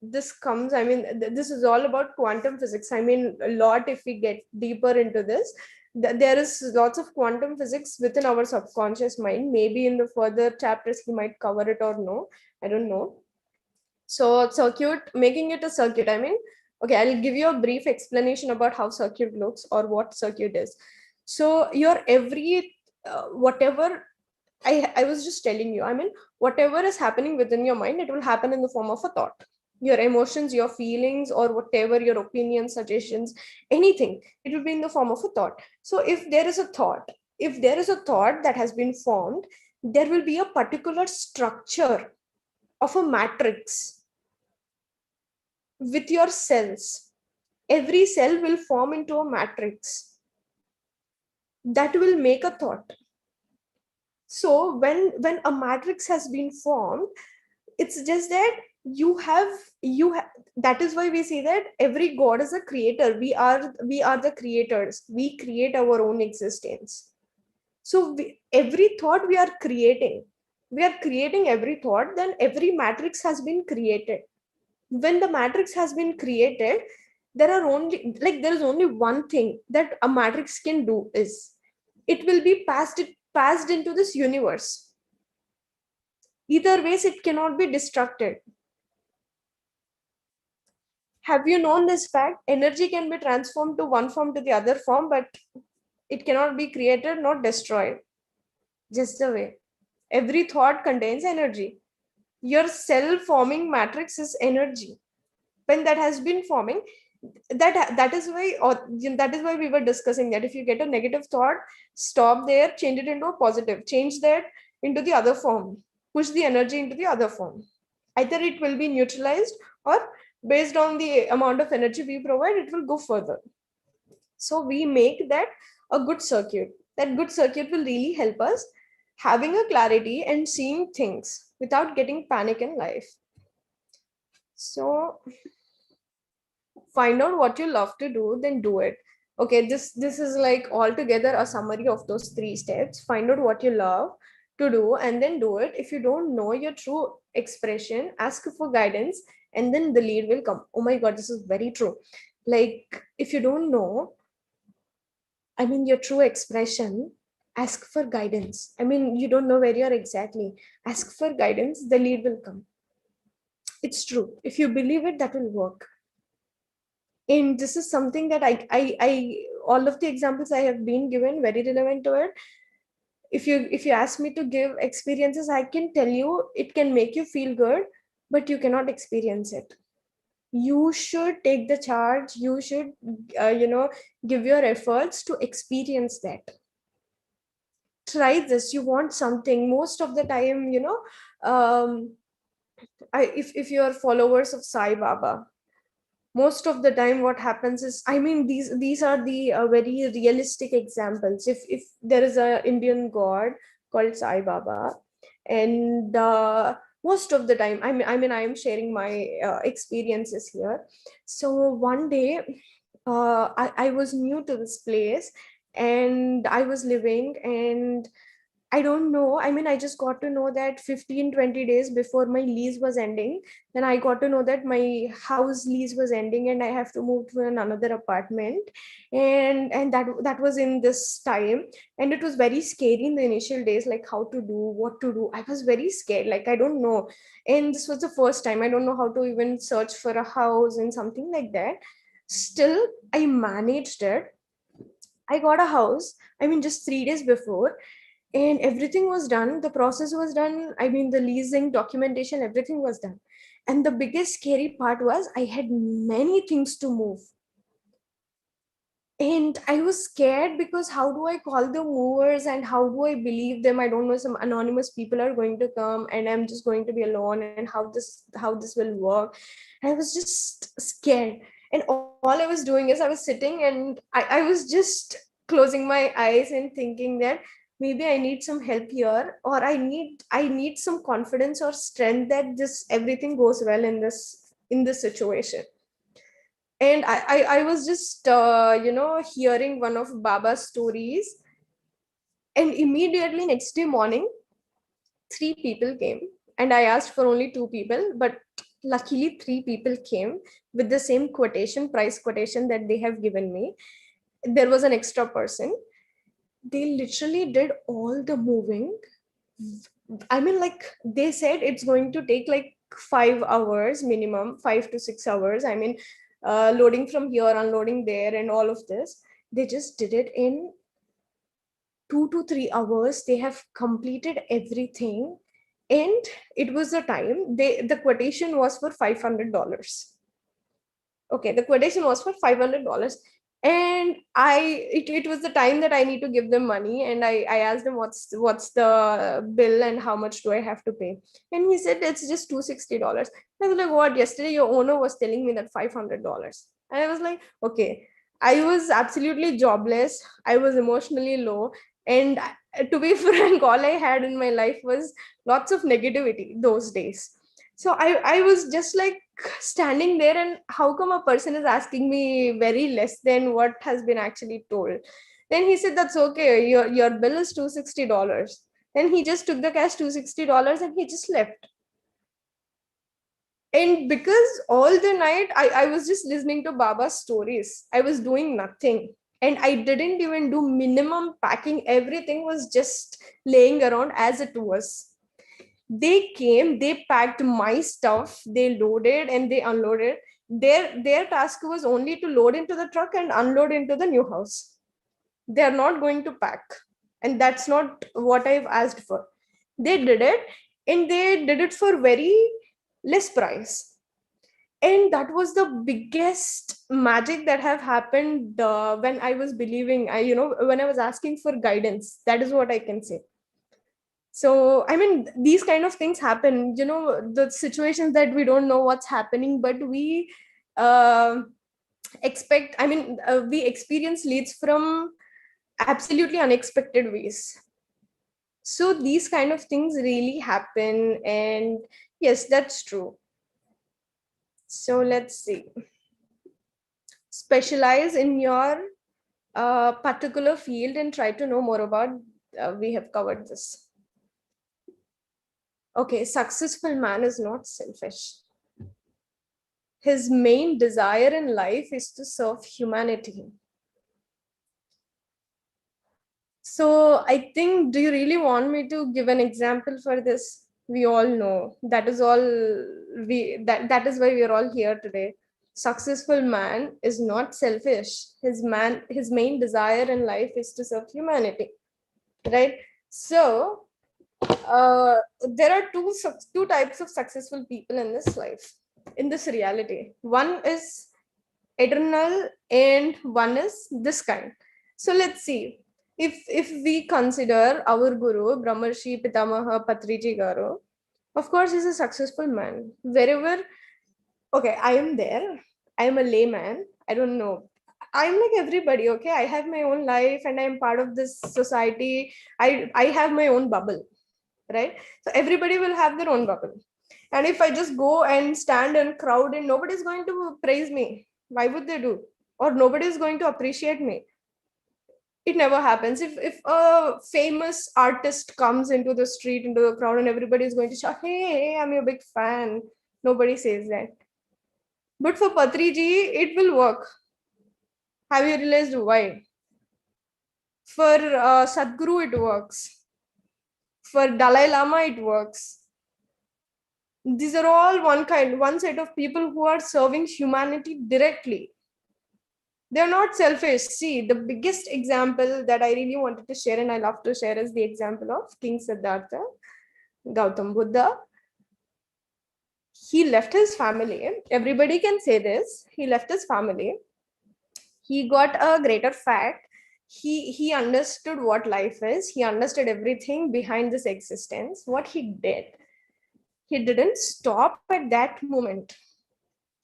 this comes, I mean, this is all about quantum physics. I mean, a lot, if we get deeper into this, there is lots of quantum physics within our subconscious mind. Maybe in the further chapters he might cover it, or no, I don't know. So circuit, making it a circuit, I mean, okay, I'll give you a brief explanation about how circuit looks, or what circuit is. So your every whatever, I was just telling you, I mean, whatever is happening within your mind, it will happen in the form of a thought. Your emotions, your feelings, or whatever, your opinions, suggestions, anything, it will be in the form of a thought. So if there is a thought, if there is a thought that has been formed, there will be a particular structure of a matrix with your cells. Every cell will form into a matrix that will make a thought. So when a matrix has been formed, it's just that you have that is why we say that every god is a creator. We are the creators, we create our own existence. So every thought we are creating every thought, then every matrix has been created. When the matrix has been created, there is only one thing that a matrix can do, is it will be passed into this universe. Either ways, it cannot be destructed. Have you known this fact? Energy can be transformed to one form to the other form, but it cannot be created nor destroyed. Just the way every thought contains energy. Your cell forming matrix is energy. When that has been forming, that is why, or that is why we were discussing that if you get a negative thought, stop there, change it into a positive, change that into the other form, push the energy into the other form. Either it will be neutralized, or based on the amount of energy we provide, it will go further. So we make that a good circuit. That good circuit will really help us having a clarity and seeing things without getting panic in life. So find out what you love to do, then do it. Okay, this is like altogether a summary of those 3 steps. Find out what you love to do, and then do it. If you don't know your true expression, ask for guidance, and then the lead will come. Oh my god, this is very true. Like, if you don't know, I mean, your true expression, ask for guidance. I mean, you don't know where you're exactly, ask for guidance, the lead will come. It's true. If you believe it, that will work. And this is something that I all of the examples I have been given very relevant to it. If you ask me to give experiences, I can tell you it can make you feel good, but you cannot experience it. You should take the charge. You should, give your efforts to experience that. Try this. You want something. Most of the time, if you're followers of Sai Baba, most of the time what happens is, I mean, these are the very realistic examples. If there is a Indian god called Sai Baba, and most of the time, I mean I am sharing my experiences here. So one day, I was new to this place, and I was living, and I don't know. I mean, I just got to know that 15, 20 days before my lease was ending. Then I got to know that my house lease was ending and I have to move to another apartment. And that was in this time. And it was very scary in the initial days, like how to do, what to do. I was very scared. Like, I don't know. And this was the first time. I don't know how to even search for a house and something like that. Still, I managed it. I got a house. I mean, just 3 days before, and everything was done. The process was done. I mean, the leasing documentation, everything was done. And the biggest scary part was I had many things to move. And I was scared because how do I call the movers and how do I believe them? I don't know, some anonymous people are going to come and I'm just going to be alone, and how this will work. And I was just scared. And all I was doing is I was sitting and I was just closing my eyes and thinking that maybe I need some help here, or I need some confidence or strength that this everything goes well in this situation. And I was just hearing one of Baba's stories, and immediately next day morning 3 people came, and I asked for only 2 people, but luckily 3 people came with the same quotation, price quotation that they have given me. There was an extra person. They literally did all the moving. I mean, like, they said it's going to take like 5 hours minimum, 5 to 6 hours. I mean, loading from here, unloading there, and all of this. They just did it in 2 to 3 hours. They have completed everything, and it was the time. The quotation was for $500. Okay, the quotation was for $500. And it was the time that I need to give them money, and I asked them what's the bill and how much do I have to pay. And he said it's just $260. I was like, what? Yesterday your owner was telling me that $500. And I was like, okay. I was absolutely jobless. I was emotionally low. And to be frank, all I had in my life was lots of negativity those days. So I was just like standing there, and how come a person is asking me very less than what has been actually told. Then he said, that's okay, your bill is $260. Then he just took the cash, $260, and he just left. And because all the night I was just listening to Baba's stories, I was doing nothing. And I didn't even do minimum packing. Everything was just laying around as it was. They came, they packed my stuff, they loaded and they unloaded. Their task was only to load into the truck and unload into the new house. They are not going to pack, and that's not what I've asked for. They did it, and they did it for very less price. And that was the biggest magic that have happened when I was believing, when I was asking for guidance. That is what I can say. So I mean, these kind of things happen, the situations that we don't know what's happening, but we uh, expect, I mean, we experience leads from absolutely unexpected ways. So these kind of things really happen, and yes, that's true. So let's see. Specialize in your particular field and try to know more about. We have covered this. Okay, successful man is not selfish. His main desire in life is to serve humanity. So I think, do you really want me to give an example for this? We all know that is all that is why we are all here today. Successful man is not selfish. His main desire in life is to serve humanity, right? So there are two types of successful people in this life, in this reality. One is eternal and one is this kind. So let's see. If we consider our guru Brahmarshi Pitamaha Patriji Garu, of course he's a successful man. Wherever, okay, I am there. I am a layman. I don't know. I'm like everybody, okay? I have my own life and I'm part of this society. I have my own bubble, right? So everybody will have their own bubble. And if I just go and stand and crowd and nobody's going to praise me, why would they do? Or nobody is going to appreciate me. It never happens. If a famous artist comes into the street, into the crowd, and everybody is going to shout, hey, I'm your big fan, nobody says that. But for Patriji, it will work. Have you realized why? For Sadhguru, it works. For Dalai Lama, it works. These are all one set of people who are serving humanity directly. They're not selfish. See, the biggest example that I really wanted to share and I love to share is the example of King Siddhartha, Gautam Buddha. He left his family. Everybody can say this. He left his family. He got a greater fact. He understood what life is. He understood everything behind this existence. What he didn't stop at that moment.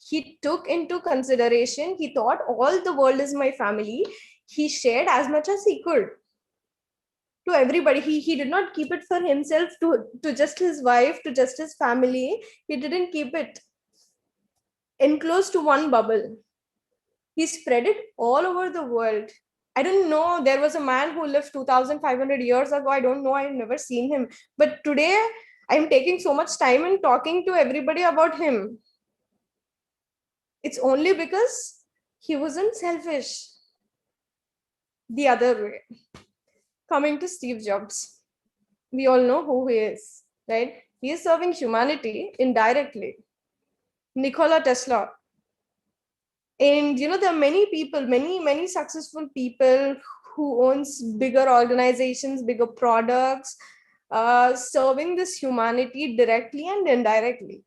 He took into consideration, he thought all the world is my family. He shared as much as he could to everybody. He did not keep it for himself, to just his wife, to just his family. He didn't keep it enclosed to one bubble. He spread it all over the world. I don't know. There was a man who lived 2,500 years ago. I don't know. I've never seen him. But today, I'm taking so much time in talking to everybody about him. It's only because he wasn't selfish. The other way. Coming to Steve Jobs. We all know who he is, right? He is serving humanity indirectly. Nikola Tesla. And there are many people, many successful people who owns bigger organizations, bigger products, serving this humanity directly and indirectly.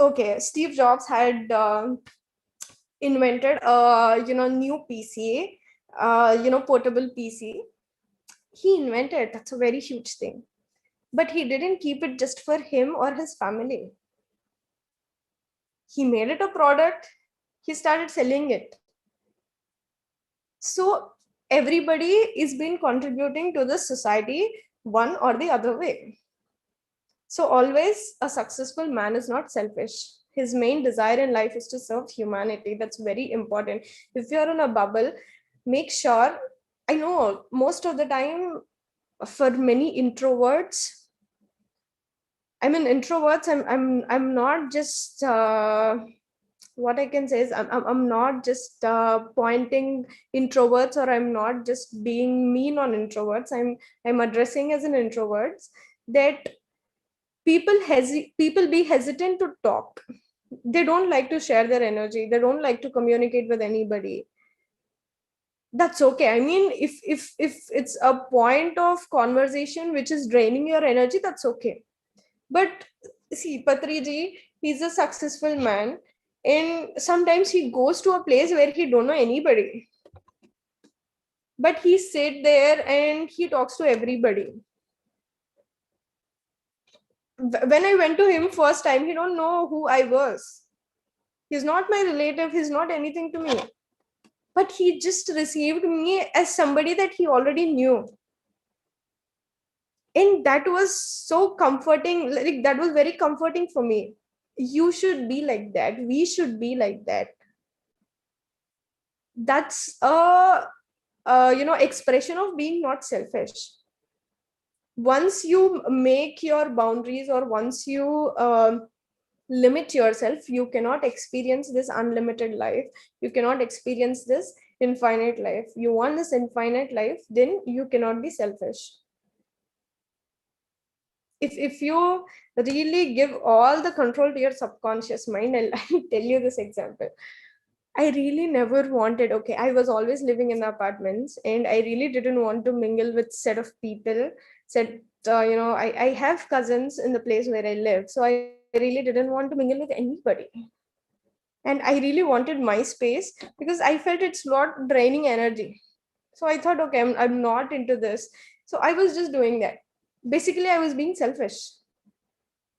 Okay, Steve Jobs had invented a new PC, portable PC. He invented, that's a very huge thing. But he didn't keep it just for him or his family. He made it a product, he started selling it. So everybody is been contributing to the society one or the other way. So always a successful man is not selfish. His main desire in life is to serve humanity. That's very important. If you're in a bubble, make sure, I know most of the time for many introverts, I'm not just what I can say is I'm not just pointing introverts, or I'm not just being mean on introverts. I'm addressing as an introverts that people be hesitant to talk. They don't like to share their energy. They don't like to communicate with anybody. That's okay. I mean, if it's a point of conversation which is draining your energy, that's okay. But see, Patriji, he's a successful man, and sometimes he goes to a place where he don't know anybody, but he sit there and he talks to everybody. When I went to him first time, he don't know who I was. He's not my relative. He's not anything to me, but he just received me as somebody that he already knew. And that was so comforting. Like, that was very comforting for me. You should be like that. We should be like that. That's a expression of being not selfish. Once you make your boundaries, or once you limit yourself, you cannot experience this unlimited life. You cannot experience this infinite life. You want this infinite life, then you cannot be selfish. If you really give all the control to your subconscious mind, I'll tell you this example. I really never wanted, okay, I was always living in apartments, and I really didn't want to mingle with set of people. I have cousins in the place where I live, so I really didn't want to mingle with anybody. And I really wanted my space because I felt it's not draining energy. So I thought, okay, I'm not into this. So I was just doing that. Basically, I was being selfish.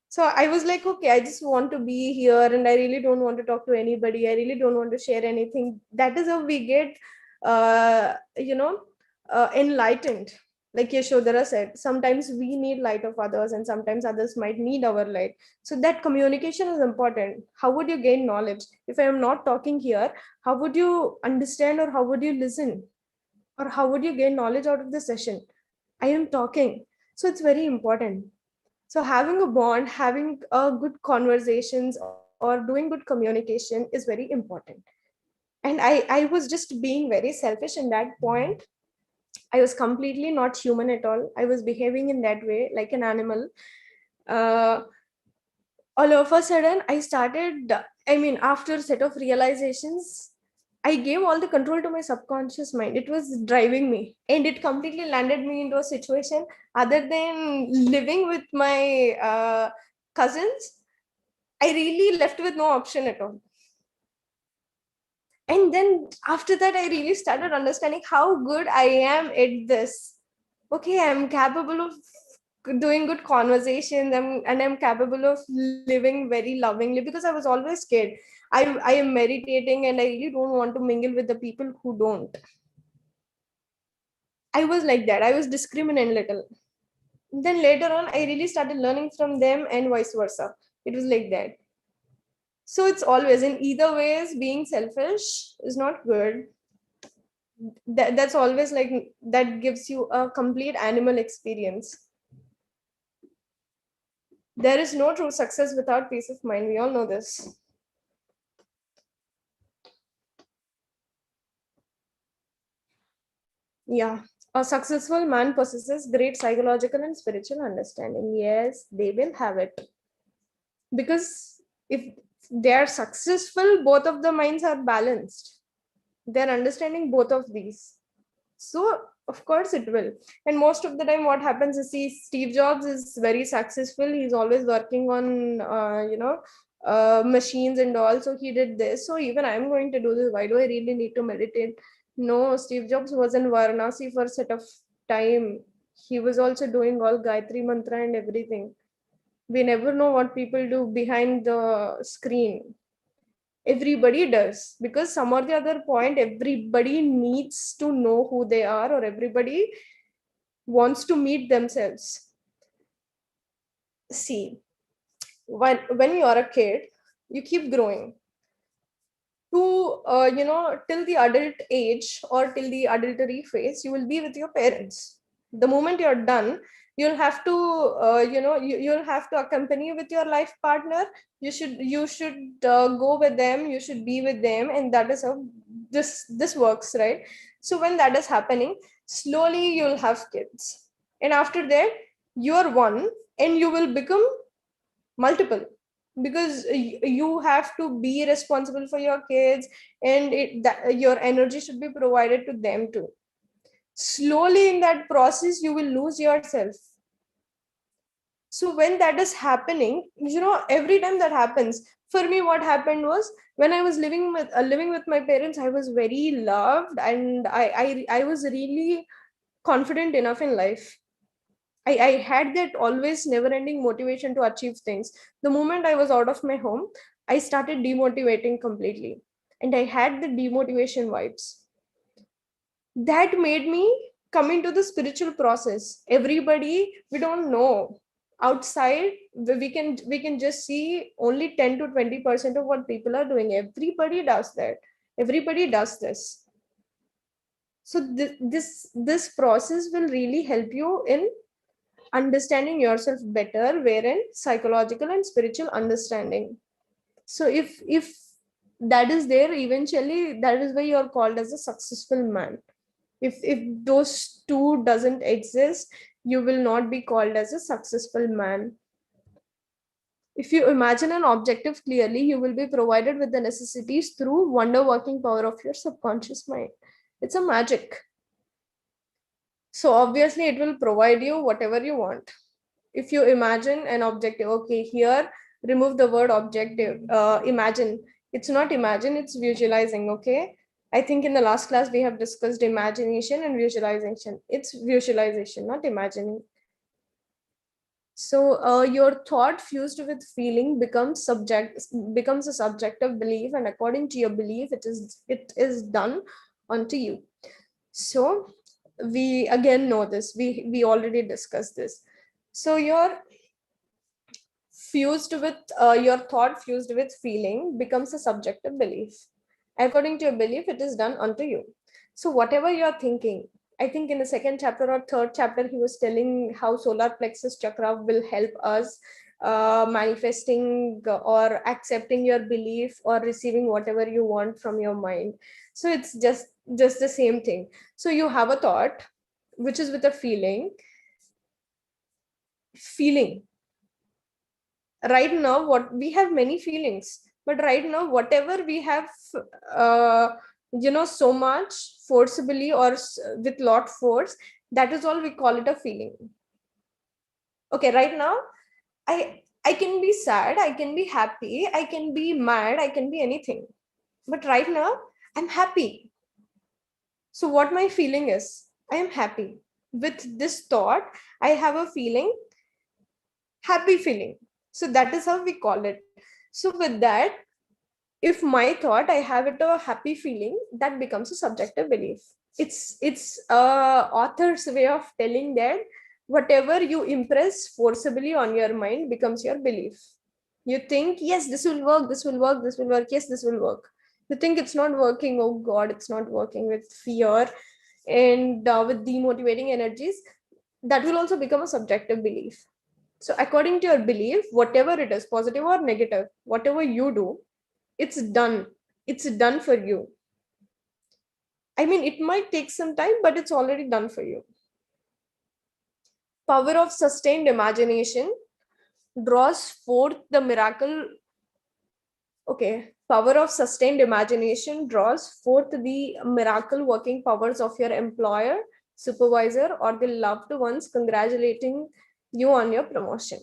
So I was like, okay, I just want to be here, and I really don't want to talk to anybody. I really don't want to share anything. That is how we get enlightened. Like Yashodhara said, sometimes we need light of others, and sometimes others might need our light. So that communication is important. How would you gain knowledge if I am not talking here? How would you understand, or how would you listen? or how would you gain knowledge out of the session? I am talking. So it's very important. So having a bond, having good conversations or doing good communication is very important. And I was just being very selfish in that point. I was completely not human at all. I was behaving in that way like an animal. Uh, all of a sudden, I started, I mean, after a set of realizations, I gave all the control to my subconscious mind. It was driving me, and it completely landed me into a situation other than living with my cousins. I really left with no option at all. And then after that, I really started understanding how good I am at this. Okay, I'm capable of doing good conversations, and I'm capable of living very lovingly, because I was always scared. I am meditating and I really don't want to mingle with the people who don't. I was like that. I was discriminating little. Then later on, I really started learning from them and vice versa. It was like that. So it's always in either ways, being selfish is not good. That's always like, that gives you a complete animal experience. There is no true success without peace of mind. We all know this. Yeah. A successful man possesses great psychological and spiritual understanding. Yes, they will have it. Because if they are successful, both of the minds are balanced. They're understanding both of these. So of course it will. And most of the time what happens is, see, Steve Jobs is very successful. He's always working on machines and all. So he did this. So even I'm going to do this. Why do I really need to meditate? No, Steve Jobs was in Varanasi for a set of time. He was also doing all Gayatri Mantra and everything. We never know what people do behind the screen. Everybody does, because some or the other point, everybody needs to know who they are, or everybody wants to meet themselves. See, when you are a kid, you keep growing to till the adult age or till the adultery phase. You will be with your parents. The moment you're done, you'll have to you'll have to accompany with your life partner. You should go with them, you should be with them, and that is how this works, right? So when that is happening, slowly you'll have kids, and after that you're one, and you will become multiple, because you have to be responsible for your kids, and your energy should be provided to them too. Slowly in that process you will lose yourself. So when that is happening, every time that happens, for me what happened was, when I was living with my parents, I was very loved, and I was really confident enough in life. I had that always never ending motivation to achieve things. The moment I was out of my home, I started demotivating completely. And I had the demotivation vibes. That made me come into the spiritual process. Everybody, we don't know. Outside, we can just see only 10 to 20% of what people are doing. Everybody does that. Everybody does this. So this process will really help you in understanding yourself better, wherein psychological and spiritual understanding. So if that is there, eventually that is why you're called as a successful man. If those two doesn't exist, you will not be called as a successful man. If you imagine an objective clearly, you will be provided with the necessities through wonder working power of your subconscious mind. It's a magic. So obviously it will provide you whatever you want. If you imagine an objective, okay, here remove the word objective, imagine. It's not imagine, it's visualizing. Okay, I think in the last class we have discussed imagination and visualization. It's visualization, not imagining. So your thought fused with feeling becomes a subjective belief, and according to your belief, it is done unto you. So we again know this, we already discussed this. So your thought fused with feeling becomes a subjective belief. According to your belief, it is done unto you. So whatever you're thinking, I think in the second chapter or third chapter, he was telling how solar plexus chakra will help us manifesting or accepting your belief or receiving whatever you want from your mind. So it's just the same thing. So you have a thought, which is with a feeling. Right now, what we have many feelings, but right now, whatever we have, uh, so much forcibly or with lot force, that is all we call it a feeling. Okay, right now, I can be sad, I can be happy, I can be mad, I can be anything, but right now I'm happy. So what my feeling is, I am happy. With this thought, I have a feeling, happy feeling. So that is how we call it. So with that, if my thought, I have it a happy feeling, that becomes a subjective belief. It's author's way of telling that whatever you impress forcibly on your mind becomes your belief. You think, yes, this will work, this will work, this will work, yes, this will work. You think it's not working, oh god, it's not working, with fear and with demotivating energies. That will also become a subjective belief. So according to your belief, whatever it is, positive or negative, whatever you do, it's done. It's done for you. I mean, it might take some time, but it's already done for you. Power of sustained imagination draws forth the miracle. Okay. Power of sustained imagination draws forth the miracle working powers of your employer, supervisor, or the loved ones congratulating you on your promotion.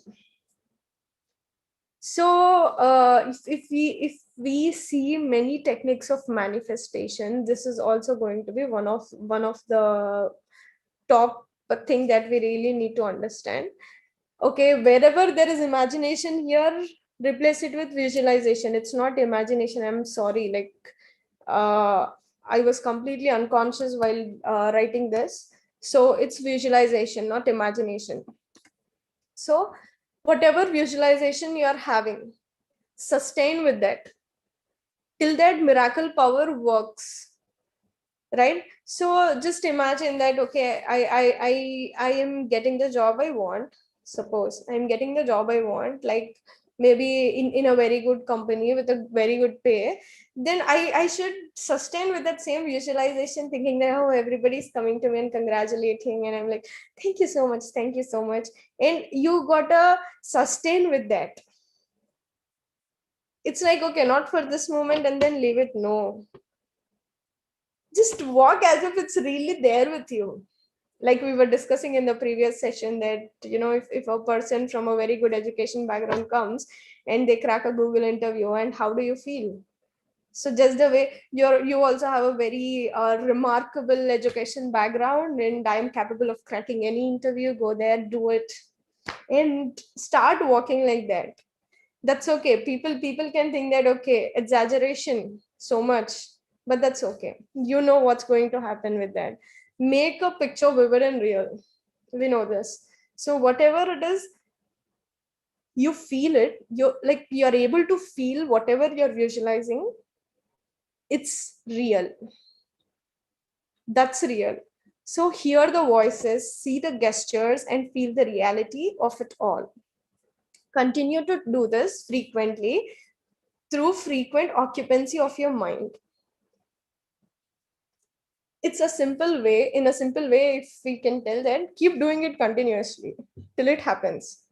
So if we see many techniques of manifestation, this is also going to be one of the top thing that we really need to understand. Okay, wherever there is imagination here, replace it with visualization. It's not imagination, I'm sorry. Like, uh, I was completely unconscious while writing this. So it's visualization, not imagination. So whatever visualization you are having, sustain with that till that miracle power works, right? So just imagine that, okay, I am getting the job I want. Suppose I'm getting the job I want, like maybe in a very good company with a very good pay. Then I should sustain with that same visualization, thinking that, oh, everybody's coming to me and congratulating, and I'm like, thank you so much, thank you so much. And you gotta sustain with that. It's like, okay, not for this moment and then leave it. No, just walk as if it's really there with you. Like we were discussing in the previous session, that if a person from a very good education background comes and they crack a Google interview, and how do you feel? So just the way you also have a very remarkable education background, and I am capable of cracking any interview, go there, do it, and start walking like that. That's okay. People can think that, okay, exaggeration so much, but that's okay. You know what's going to happen with that. Make a picture vivid and real. We know this. So whatever it is, you feel it. You're able to feel whatever you're visualizing. It's real. That's real. So hear the voices, see the gestures, and feel the reality of it all. Continue to do this frequently through frequent occupancy of your mind. It's a simple way. In a simple way, if we can tell that, keep doing it continuously till it happens.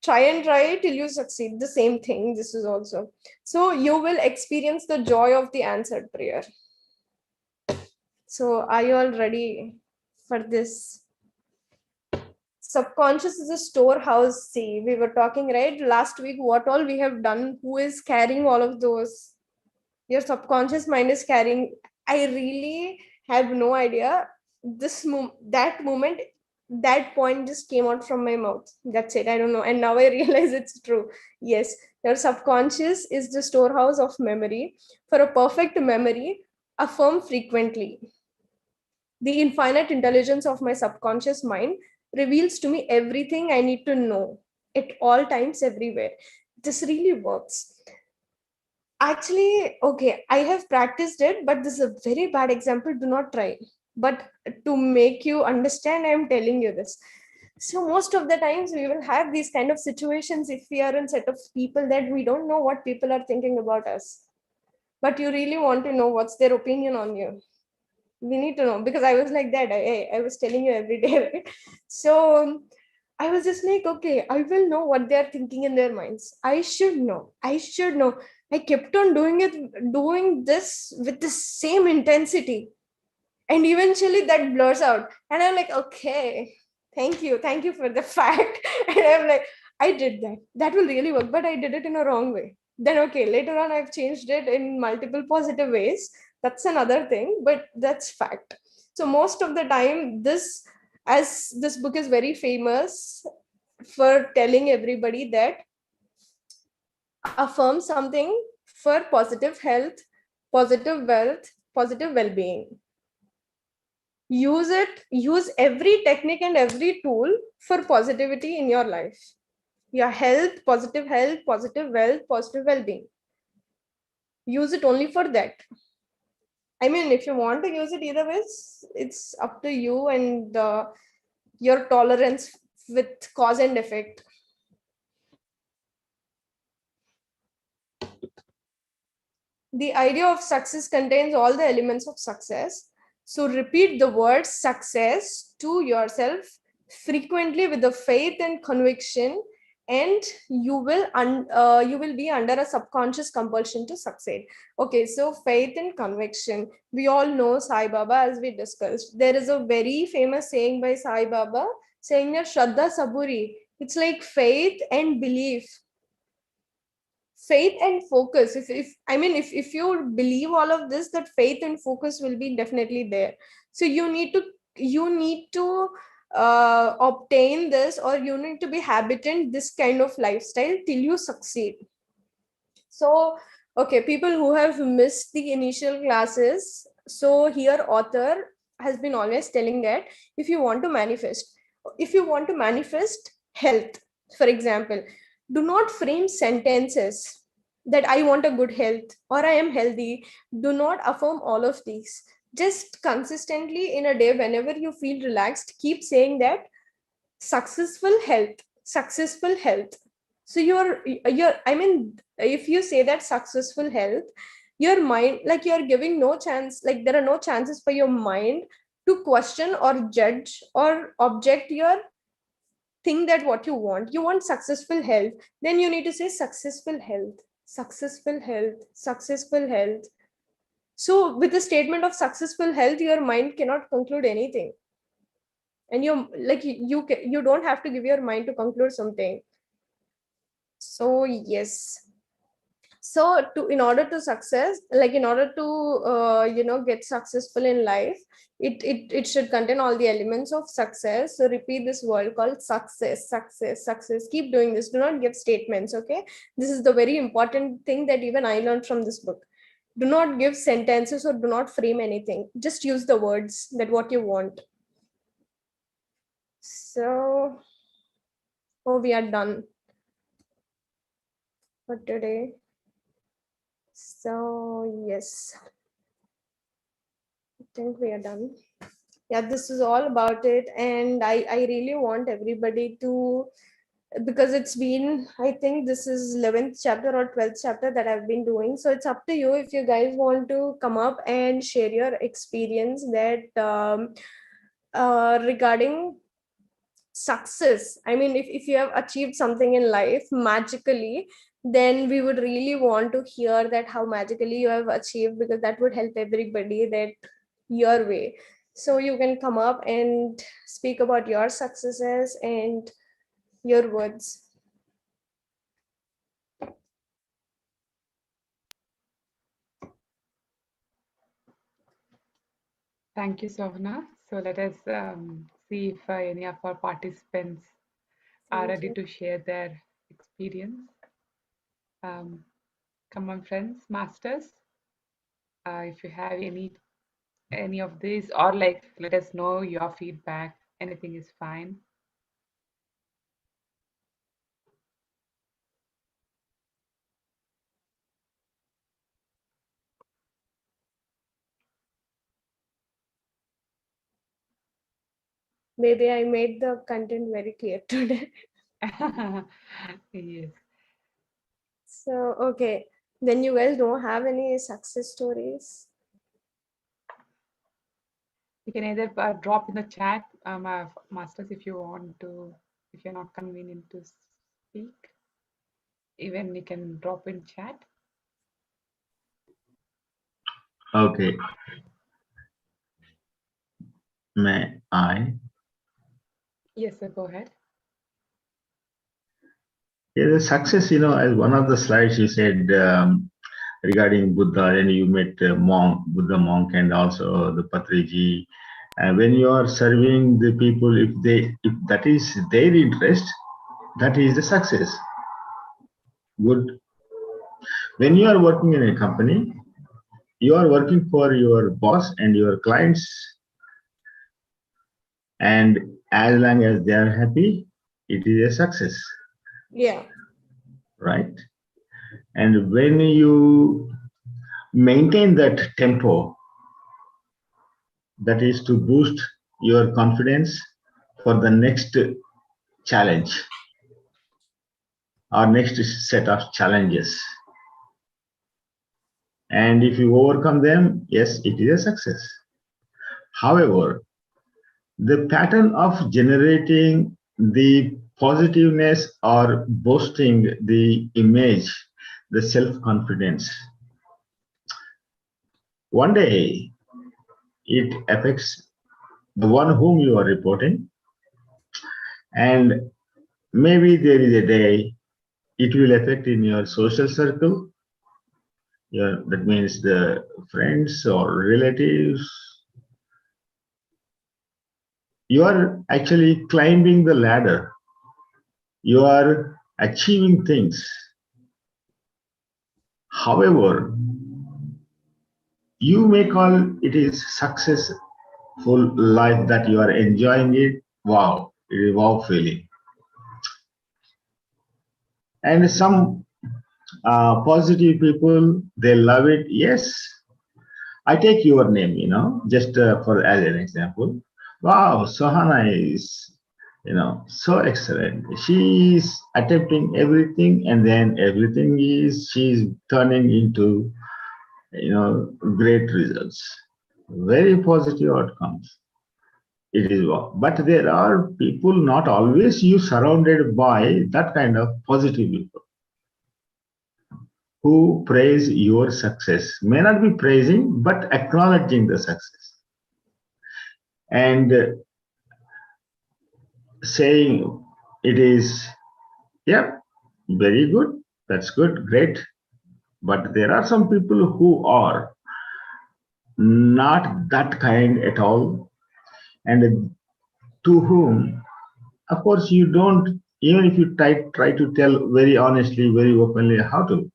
Try and try till you succeed. The same thing, this is also. So you will experience the joy of the answered prayer. So are you all ready for this? Subconscious is a storehouse. See, we were talking right last week what all we have done. Who is carrying all of those? Your subconscious mind is carrying. I really have no idea. That moment, that point just came out from my mouth. That's it. I don't know, and now I realize it's true. Yes, your subconscious is the storehouse of memory. For a perfect memory, affirm frequently. The infinite intelligence of my subconscious mind reveals to me everything I need to know at all times, everywhere. This really works. Actually, okay, I have practiced it, but this is a very bad example. Do not try. But to make you understand, I am telling you this. So most of the times we will have these kind of situations if we are in set of people that we don't know what people are thinking about us. But you really want to know what's their opinion on you. We need to know because I was like that. I was telling you every day, right? So I was just like, okay, I will know what they are thinking in their minds. I should know. I should know. I kept on doing this with the same intensity. And eventually that blurs out. And I'm like, okay, thank you for the fact. And I'm like, I did that. That will really work, but I did it in a wrong way. Then okay, later on I've changed it in multiple positive ways. That's another thing, but that's fact. So most of the time, as this book is very famous for telling everybody that affirm something for positive health, positive wealth, positive well-being. Use every technique and every tool for positivity in your life. Your health, positive wealth, positive well-being. Use it only for that. I mean, if you want to use it either ways, it's up to you and your tolerance with cause and effect. The idea of success contains all the elements of success. So repeat the word success to yourself frequently with the faith and conviction, and you will be under a subconscious compulsion to succeed. Okay, so faith and conviction. We all know Sai Baba, as we discussed. There is a very famous saying by Sai Baba saying that Shraddha Saburi. It's like faith and belief, faith and focus. If I mean, if you believe all of this, that faith and focus will be definitely there. So you need to obtain this, or you need to be habitant this kind of lifestyle till you succeed. So okay, people who have missed the initial classes, so here author has been always telling that if you want to manifest health, for example, do not frame sentences that I want a good health or I am healthy. Do not affirm all of these. Just consistently in a day, whenever you feel relaxed, keep saying that successful health, successful health. So you're I mean, if you say that successful health, your mind, like, you're giving no chance, like there are no chances for your mind to question or judge or object your thing, that what you want successful health, then you need to say successful health, successful health, successful health. So with the statement of successful health, your mind cannot conclude anything, and you don't have to give your mind to conclude something. So yes, so to in order to success, like in order to get successful in life, it should contain all the elements of success. So repeat this word called success, success, success. Keep doing this. Do not give statements. Okay, this is the very important thing that even I learned from this book. Do not give sentences or do not frame anything. Just use the words that what you want. So, oh, we are done for today. So yes, I think we are done. Yeah, this is all about it, and I really want everybody to, because it's been, I think this is 11th chapter or 12th chapter that I've been doing. So it's up to you if you guys want to come up and share your experience that regarding success. I mean, if you have achieved something in life magically, then we would really want to hear that how magically you have achieved, because that would help everybody that your way. So you can come up and speak about your successes and your words. Thank you, Sohana. So let us see if any of our participants are Thank ready you. to share their experience. Um, Come on, friends, masters. If you have any of these, or like let us know your feedback. Anything is fine. Maybe I made the content very clear today. Yes. So, okay. Then you guys don't have any success stories? You can either drop in the chat, masters, if you want to, if you're not convenient to speak. Even you can drop in chat. Okay, may I? Yes, sir, go ahead. Yeah, the success, as one of the slides you said regarding Buddha, and you met Buddha monk, and also the Patriji. When you are serving the people, if that is their interest, that is the success. Good. When you are working in a company, you are working for your boss and your clients, and as long as they are happy, it is a success, Yeah. right? And when you maintain that tempo, that is to boost your confidence for the next challenge or next set of challenges. And if you overcome them, yes, it is a success. However, the pattern of generating the positiveness or boosting the image, the self confidence, one day it affects the one whom you are reporting, and maybe there is a day it will affect in your social circle. Yeah, that means the friends or relatives. You are actually climbing the ladder. You are achieving things. However, you may call it is successful life that you are enjoying it. Wow, it is wow feeling. And some positive people, they love it. Yes, I take your name, just for as an example. Wow, Sohana is, so excellent. She is attempting everything, and then everything is she's turning into, great results, very positive outcomes. It is wow. But there are people, not always you surrounded by that kind of positive people who praise your success, may not be praising but acknowledging the success, and saying it is, yeah, very good, that's good, great. But there are some people who are not that kind at all, and to whom, of course, you don't, even if you try to tell very honestly, very openly how to,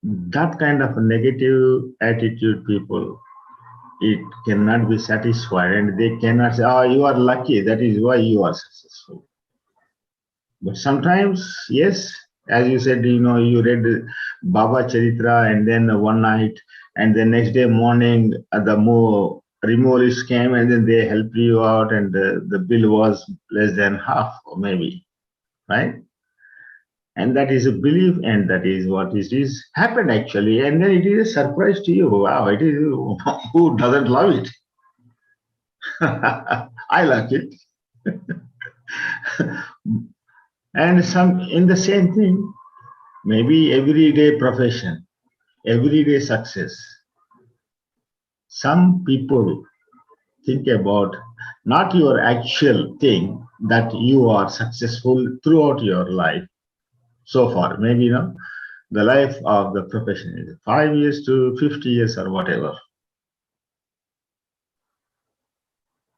that kind of negative attitude people, it cannot be satisfied, and they cannot say, oh, you are lucky, that is why you are successful. But sometimes, yes, as you said, you read Baba Charitra, and then one night, and the next day morning, the more removalists came, and then they helped you out, and the bill was less than half, or maybe, right? And that is a belief, and that is what is happened actually. And then it is a surprise to you. Wow, it is who doesn't love it? I like it. And some in the same thing, maybe everyday profession, everyday success. Some people think about not your actual thing that you are successful throughout your life so far. Maybe the life of the profession is 5 years to 50 years or whatever.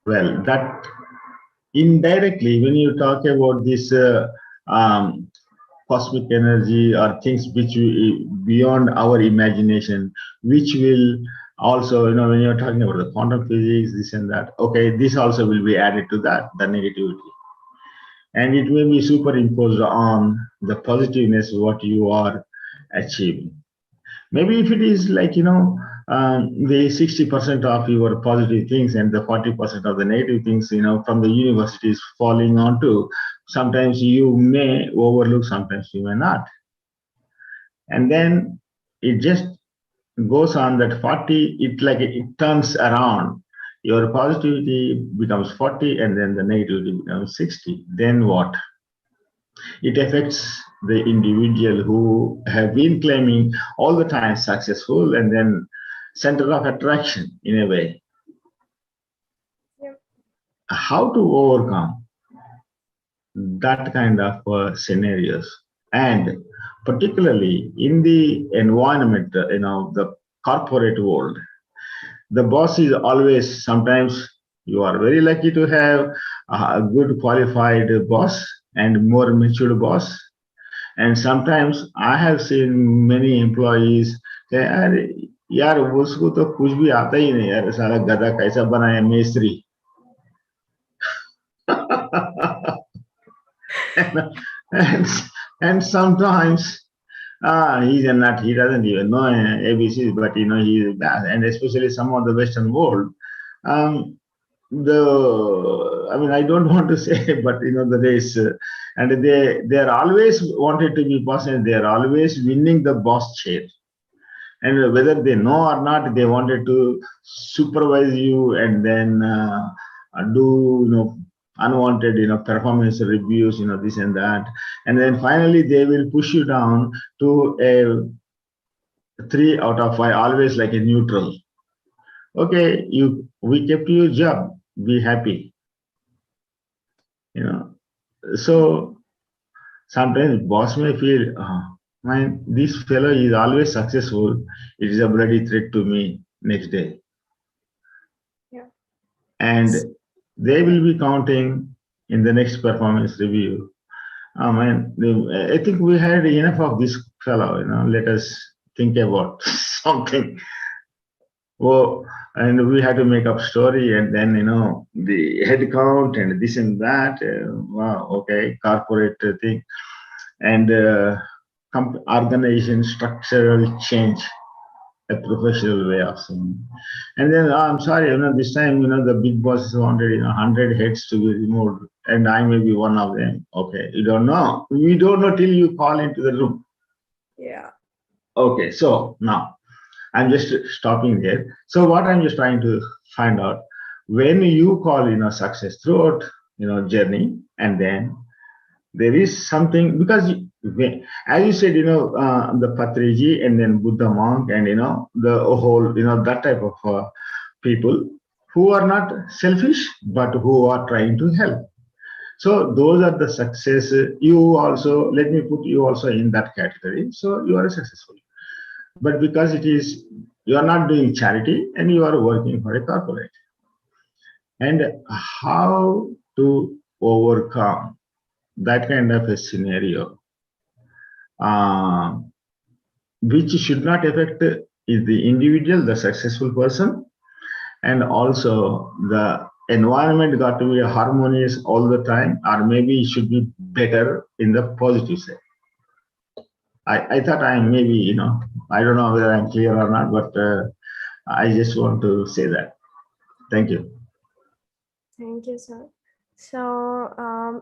Well, that indirectly, when you talk about this um, cosmic energy or things which beyond our imagination, which will also, when you're talking about the quantum physics, this and that, okay, this also will be added to that, the negativity. And it will be superimposed on the positiveness what you are achieving. Maybe if it is like, the 60% of your positive things and the 40% of the negative things, from the university is falling onto. Sometimes you may overlook, sometimes you may not. And then it just goes on that 40, it turns around. Your positivity becomes 40 and then the negativity becomes 60. Then what? It affects the individual who have been claiming all the time successful and then center of attraction in a way. Yeah. How to overcome that kind of scenarios, and particularly in the environment, the corporate world, the boss is always, sometimes you are very lucky to have a good qualified boss and more mature boss. And sometimes I have seen many employees say, अरे यार उसको तो कुछ भी आता ही नहीं यार, सारा गधा कैसा बनाया Mestri. and, and sometimes he doesn't even know ABCs, but he is bad, and especially some of the Western world. Um, I don't want to say, but the race, and they are always wanted to be boss, and they are always winning the boss chair. And whether they know or not, they wanted to supervise you and then do unwanted performance reviews, this and that, and then finally they will push you down to a 3 out of 5, always like a neutral. Okay, we kept your job, be happy. So sometimes boss may feel, man, this fellow is always successful, it is a bloody threat to me next day. Yeah. And they will be counting in the next performance review. Man, I think we had enough of this fellow, let us think about something. Oh, and we had to make up story, and then the head count and this and that. Wow, okay, corporate thing, and organization structural change, a professional way of saying. And then I'm sorry, this time the big bosses wanted 100 heads to be removed, and I may be one of them. Okay, you don't know. We don't know till you call into the room. Yeah. Okay, so now I'm just stopping there. So what I'm just trying to find out, when you call success throughout journey, and then there is something, because as you said, the Patriji and then Buddha monk and the whole that type of people who are not selfish but who are trying to help. So those are the success. You also, let me put you also in that category. So you are successful. But because it is, you are not doing charity and you are working for a corporate. And how to overcome that kind of a scenario, which should not affect is the individual, the successful person, and also the environment got to be harmonious all the time, or maybe it should be better in the positive side. I thought I maybe, I don't know whether I'm clear or not, but I just want to say that. Thank you. Thank you, sir. So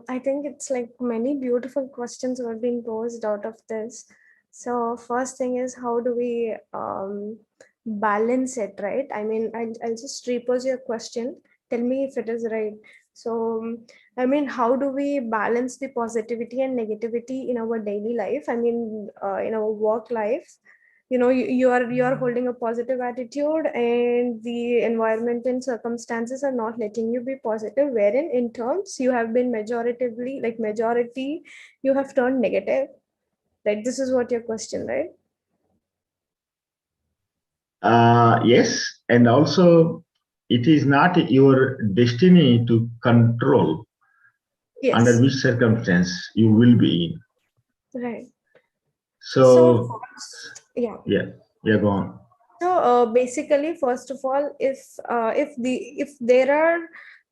I think it's like many beautiful questions were being posed out of this. So first thing is, how do we balance it, right? I mean, I'll just repose your question. Tell me if it is right. So, I mean, how do we balance the positivity and negativity in our daily life? I mean, in our work life, you are holding a positive attitude, and the environment and circumstances are not letting you be positive, wherein in terms you have been majority you have turned negative. Like, this is what your question, right? Yes, and also it is not your destiny to control under Yes. which circumstance you will be in. Right. So So first, yeah. yeah, go on. So basically, first of all, if there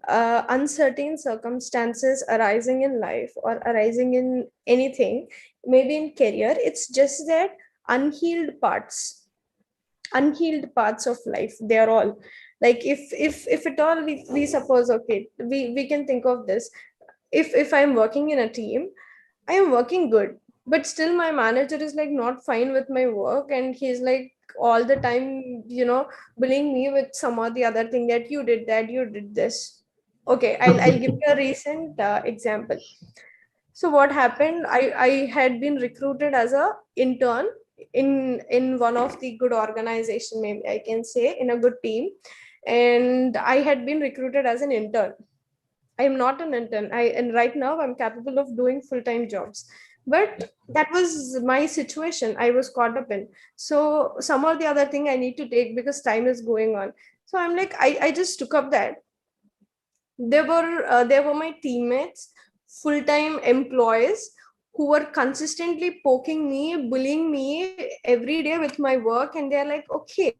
are uncertain circumstances arising in life or arising in anything, maybe in career, it's just that unhealed parts unhealed parts of life. They are all like, if at all we suppose, okay, we can think of this. If I'm working in a team, I am working good, but still my manager is like not fine with my work, and he's like all the time, bullying me with some or the other thing, that you did that, you did this. Okay, I'll give you a recent example. So what happened? I had been recruited as a intern in one of the good organization, maybe I can say, in a good team, and I had been recruited as an intern. I am not an intern. And right now I'm capable of doing full-time jobs. But that was my situation. I was caught up in. So some or the other thing I need to take because time is going on. So I'm like, I just took up that. There were my teammates, full-time employees, who were consistently poking me, bullying me every day with my work, and they're like, okay,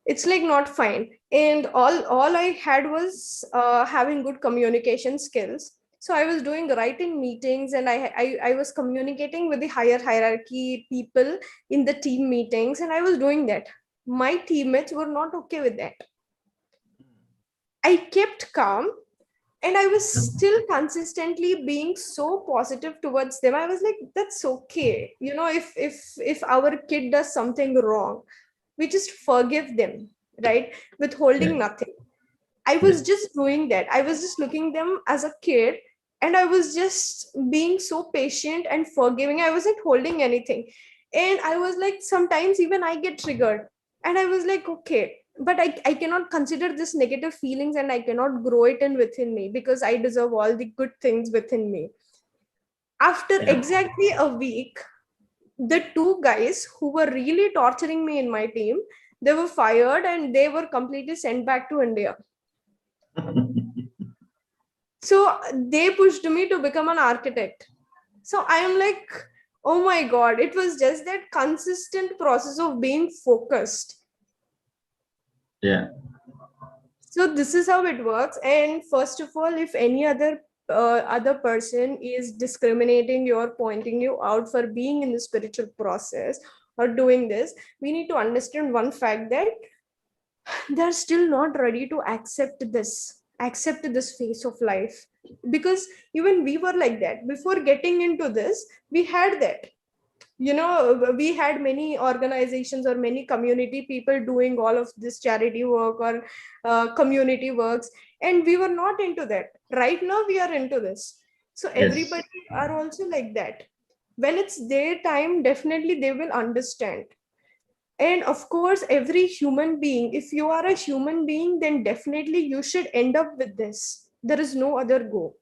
it's like not fine. And all I had was having good communication skills. So I was doing right in meetings, and I was communicating with the higher hierarchy people in the team meetings, and I was doing that. My teammates were not okay with that. I kept calm, and I was still consistently being so positive towards them. I was like, that's okay, if our kid does something wrong, we just forgive them, right? Yeah. Withholding nothing. I Yeah. was just doing that. I was just looking them as a kid, and I was just being so patient and forgiving. I wasn't holding anything. And I was like, sometimes even I get triggered. And I was like, okay, but I cannot consider this negative feelings, and I cannot grow it in within me, because I deserve all the good things within me. After Yeah. exactly a week, the two guys who were really torturing me in my team, they were fired, and they were completely sent back to India. So they pushed me to become an architect. So I am like, oh my god, it was just that consistent process of being focused. Yeah. So this is how it works. And first of all, if any other person is discriminating you or pointing you out for being in the spiritual process or doing this, we need to understand one fact, that they're still not ready to accept this phase of life. Because even we were like that before getting into this. We had that, we had many organizations or many community people doing all of this charity work or community works, and we were not into that. Right now we are into this. So Yes. everybody are also like that. When it's their time, definitely they will understand. And of course, every human being, if you are a human being, then definitely you should end up with this. There is no other go.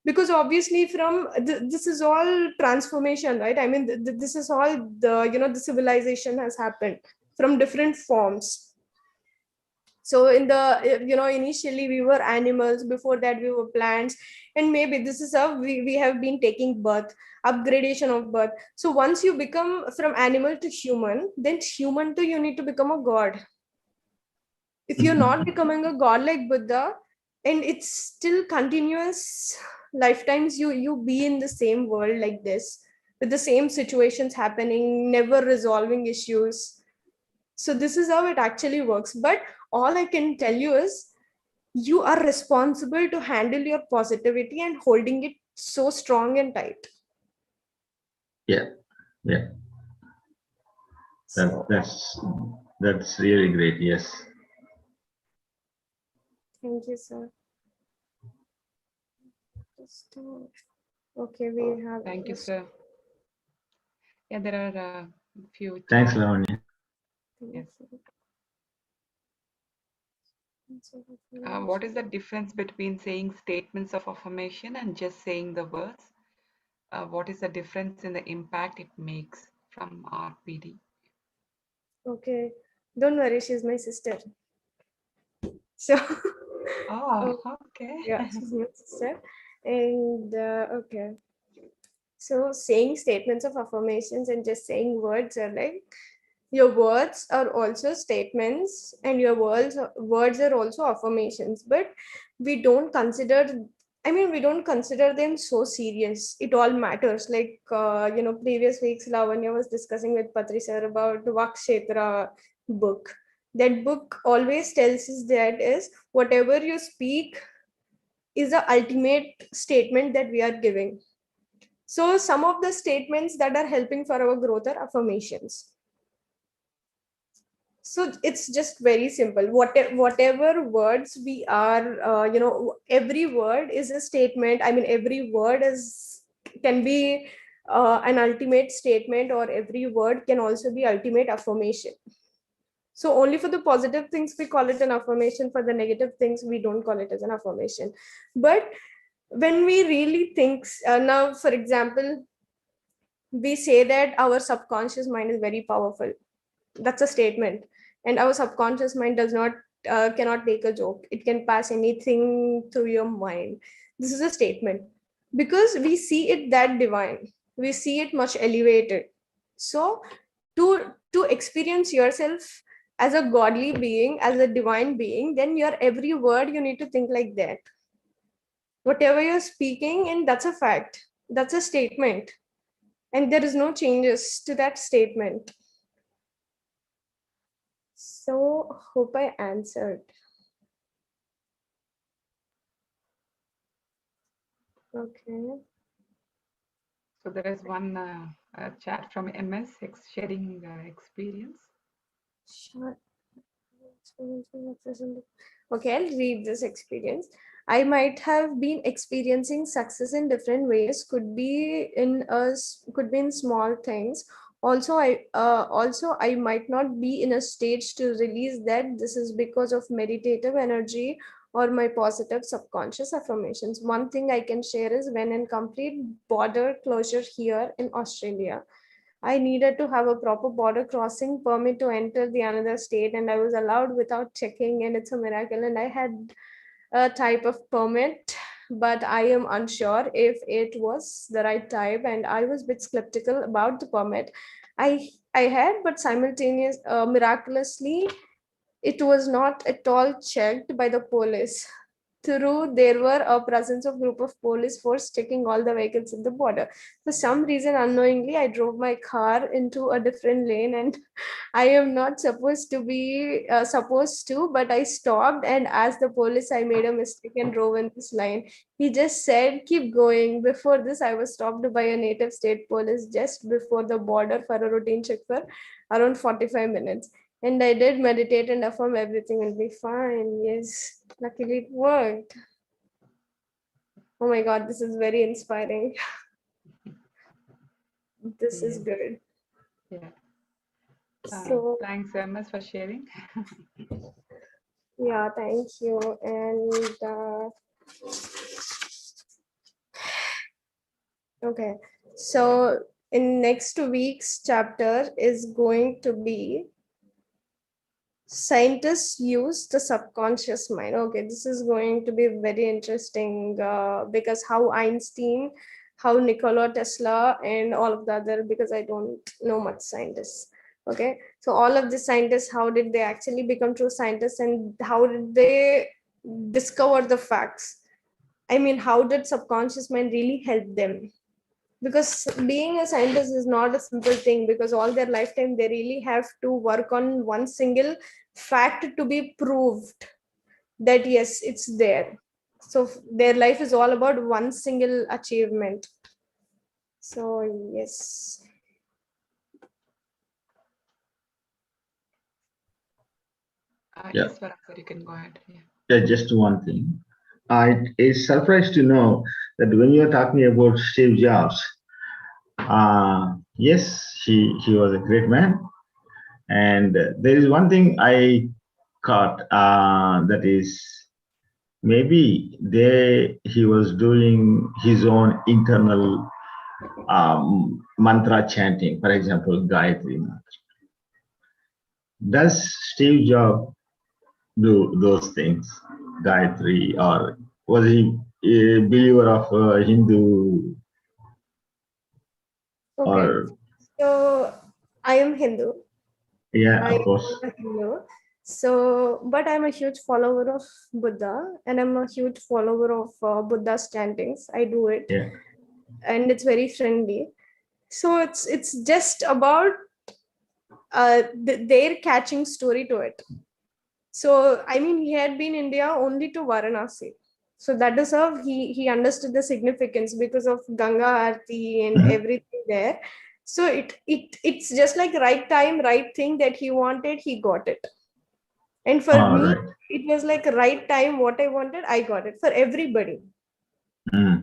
Because obviously, this is all transformation, right? I mean, this is all the civilization has happened from different forms. So in the initially we were animals, before that we were plants, and maybe this is how we have been taking birth, upgradation of birth. So once you become from animal to human, then human to you need to become a god. If you're not becoming a god like Buddha, and it's still continuous lifetimes, you be in the same world like this, with the same situations happening, never resolving issues. So this is how it actually works. But all I can tell you is, you are responsible to handle your positivity and holding it so strong and tight. Yeah. Yeah. That, So that's really great. Yes. thank you, sir. Okay, we have Thank you, sir. Yeah, there are a few Thanks, chat. Lavanya. Yes. What is the difference between saying statements of affirmation and just saying the words? What is the difference in the impact it makes from RPD? Okay, don't worry, she's my sister. So Oh, oh, okay. yeah, she's my sister. And okay, so saying statements of affirmations and just saying words are like, your words are also statements, and your words are also affirmations, but we don't consider I mean, we don't consider them so serious. It all matters. Like, previous weeks, Lavanya was discussing with Patri sir about the Vakshetra book. That book always tells us that is whatever you speak is the ultimate statement that we are giving. So some of the statements that are helping for our growth are affirmations. So it's just very simple. Whatever words we are, every word is a statement. I mean, every word is can be an ultimate statement, or every word can also be ultimate affirmation. So only for the positive things we call it an affirmation. For the negative things, we don't call it as an affirmation. But when we really think, now, for example, we say that our subconscious mind is very powerful. That's a statement, and our subconscious mind does not cannot take a joke. It can pass anything through your mind. This is a statement because we see it that divine, we see it much elevated. So to experience yourself as a godly being, as a divine being, then your every word you need to think like that. Whatever you're speaking, and that's a fact, that's a statement, and there is no changes to that statement. So hope I answered. Okay. So there is one chat from MS sharing experience. Sure. Okay, I'll read this experience. I might have been experiencing success in different ways. Could be in small things. Also I might not be in a stage to release that. This is because of meditative energy or my positive subconscious affirmations. One thing I can share is when in complete border closure here in Australia, I needed to have a proper border crossing permit to enter the another state, and I was allowed without checking, and it's a miracle. And I had a type of permit, but I am unsure if it was the right type, and I was a bit skeptical about the permit. I had, but miraculously, it was not at all checked by the police. Through there were a presence of group of police force checking all the vehicles at the border. For some reason, unknowingly, I drove my car into a different lane, and I am not supposed to, but I stopped and asked the police I made a mistake and drove in this line. He just said, "Keep going." Before this, I was stopped by a native state police just before the border for a routine check for around 45 minutes. And I did meditate and affirm everything will be fine. Yes, luckily it worked. Oh my God, this is very inspiring. This is Yes. good. Yeah. So, Thanks, MS, for sharing. yeah, thank you. And okay, so in next week's chapter is going to be scientists use the subconscious mind. Okay, this is going to be very interesting because how Einstein, how Nikola Tesla, and all of the other, because I don't know much scientists. Okay, so all of the scientists, how did they actually become true scientists, and how did they discover the facts? I mean, how did subconscious mind really help them? Because being a scientist is not a simple thing, because all their lifetime they really have to work on one single fact to be proved that yes, it's there. So their life is all about one single achievement. So yes. Yeah, Yes, Varad, sir, you can go ahead. Yeah. yeah, just one thing. It is surprised to know that when you're talking about Steve Jobs, yes, he was a great man. And there is one thing I caught that is maybe he was doing his own internal mantra chanting, for example, Gayatri. Does Steve Jobs do those things, Gayatri, or was he a believer of Hindu Okay. or So I am Hindu. yeah, I of course. am a Hindu. So, but I'm a huge follower of Buddha, and I'm a huge follower of Buddha's chantings. I do it, Yeah. and it's very friendly. So it's just about their catching story to it. So I mean, he had been India only to Varanasi. So that is how he understood the significance because of Ganga Aarti and Mhm. everything there. So it's just like right time, right thing that he wanted, he got it. And for All me, right. it was like right time, what I wanted, I got it for everybody. Mm.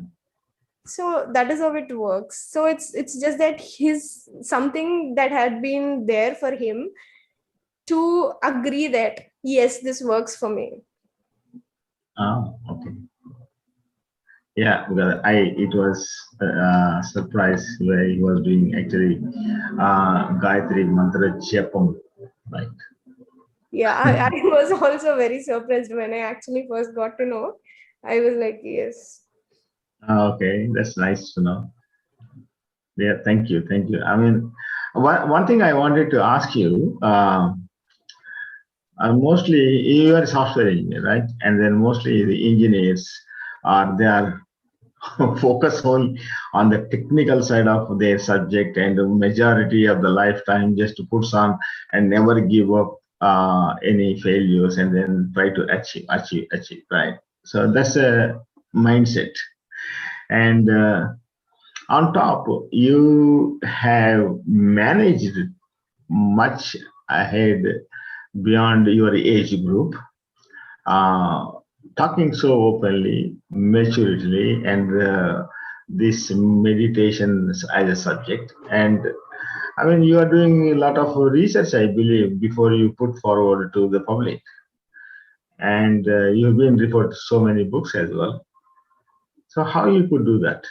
So that is how it works. So it's just that his something that had been there for him to agree that yes, this works for me. Oh, okay. Yeah, because it was a surprise where he was doing actually Gayatri Mantra Japam, right? Yeah, I was also very surprised when I actually first got to know. I was like, yes. Okay, that's nice to know. Yeah, thank you, thank you. I mean, one thing I wanted to ask you, mostly you are a software engineer, right? And then mostly the engineers are they are focus on the technical side of their subject, and the majority of the lifetime just puts on and never give up any failures, and then try to achieve, right? So that's a mindset. And on top, you have managed much ahead beyond your age group, uh, talking so openly, maturely, and this meditation as a subject. And I mean, you are doing a lot of research, I believe, before you put forward to the public. And you've been referred to so many books as well. So how you could do that?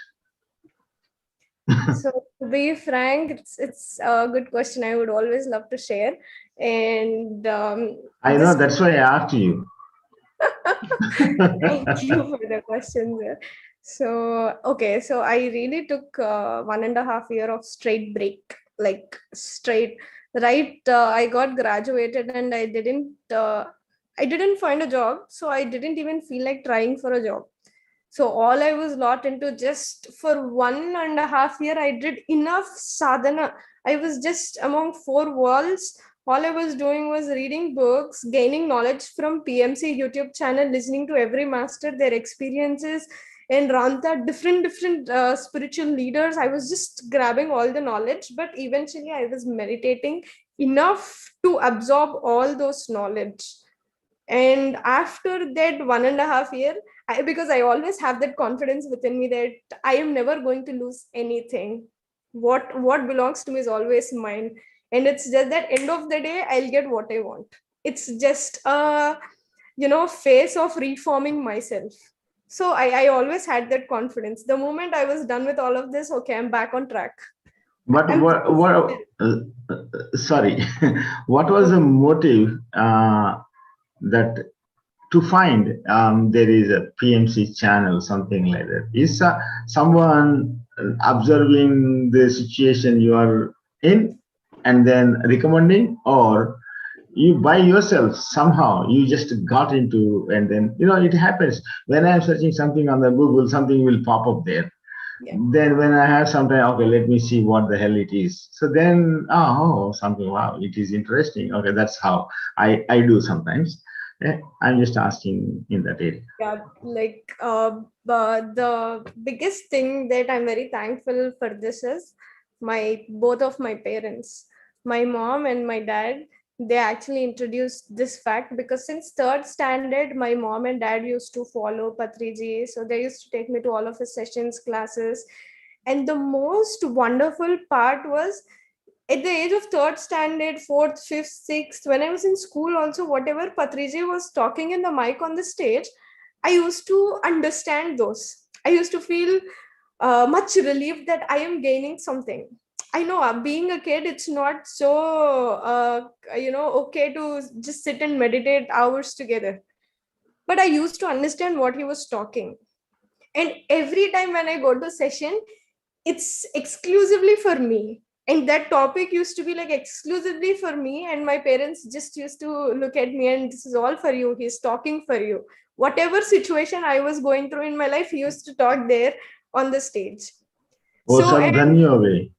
So to be frank, it's a good question. I would always love to share. And I know this that's why I asked you. thank you for the question there. So, okay, so I really took 1.5 year of straight break, like straight, right? I got graduated and I didn't find a job. So I didn't even feel like trying for a job. So all I was lot into just for 1.5 year, I did enough sadhana. I was just among four walls. All I was doing was reading books, gaining knowledge from PMC YouTube channel, listening to every master, their experiences, and Ranta, different spiritual leaders. I was just grabbing all the knowledge, but eventually I was meditating enough to absorb all those knowledge. And after that 1.5 year, because I always have that confidence within me that I am never going to lose anything. What belongs to me is always mine, and it's just that end of the day I'll get what I want. It's just a phase of reforming myself. So I always had that confidence. The moment I was done with all of this, okay, I'm back on track. But I'm sorry, what was the motive that to find there is a PMC channel, something like that? Is someone observing the situation you are in and then recommending, or you by yourself somehow you just got into, and then it happens when I'm searching something on the Google, something will pop up there. yeah. Then when I have some time, okay, let me see what the hell it is. So then, something, wow, it is interesting. Okay, that's how I do sometimes. Yeah, I'm just asking in that area. Yeah, like the biggest thing that I'm very thankful for this is my both of my parents, my mom and my dad. They actually introduced this fact because since third standard, my mom and dad used to follow Patriji. So they used to take me to all of his sessions, classes. And the most wonderful part was at the age of third standard, fourth, fifth, sixth, when I was in school, also, whatever Patriji was talking in the mic on the stage, I used to understand those. I used to feel much relieved that I am gaining something. I know being a kid, it's not so, okay to just sit and meditate hours together. But I used to understand what he was talking. And every time when I go to session, it's exclusively for me. And that topic used to be like exclusively for me, and my parents just used to look at me and, this is all for you, he's talking for you. Whatever situation I was going through in my life, he used to talk there on the stage. वो So, सब and धनी हो गए,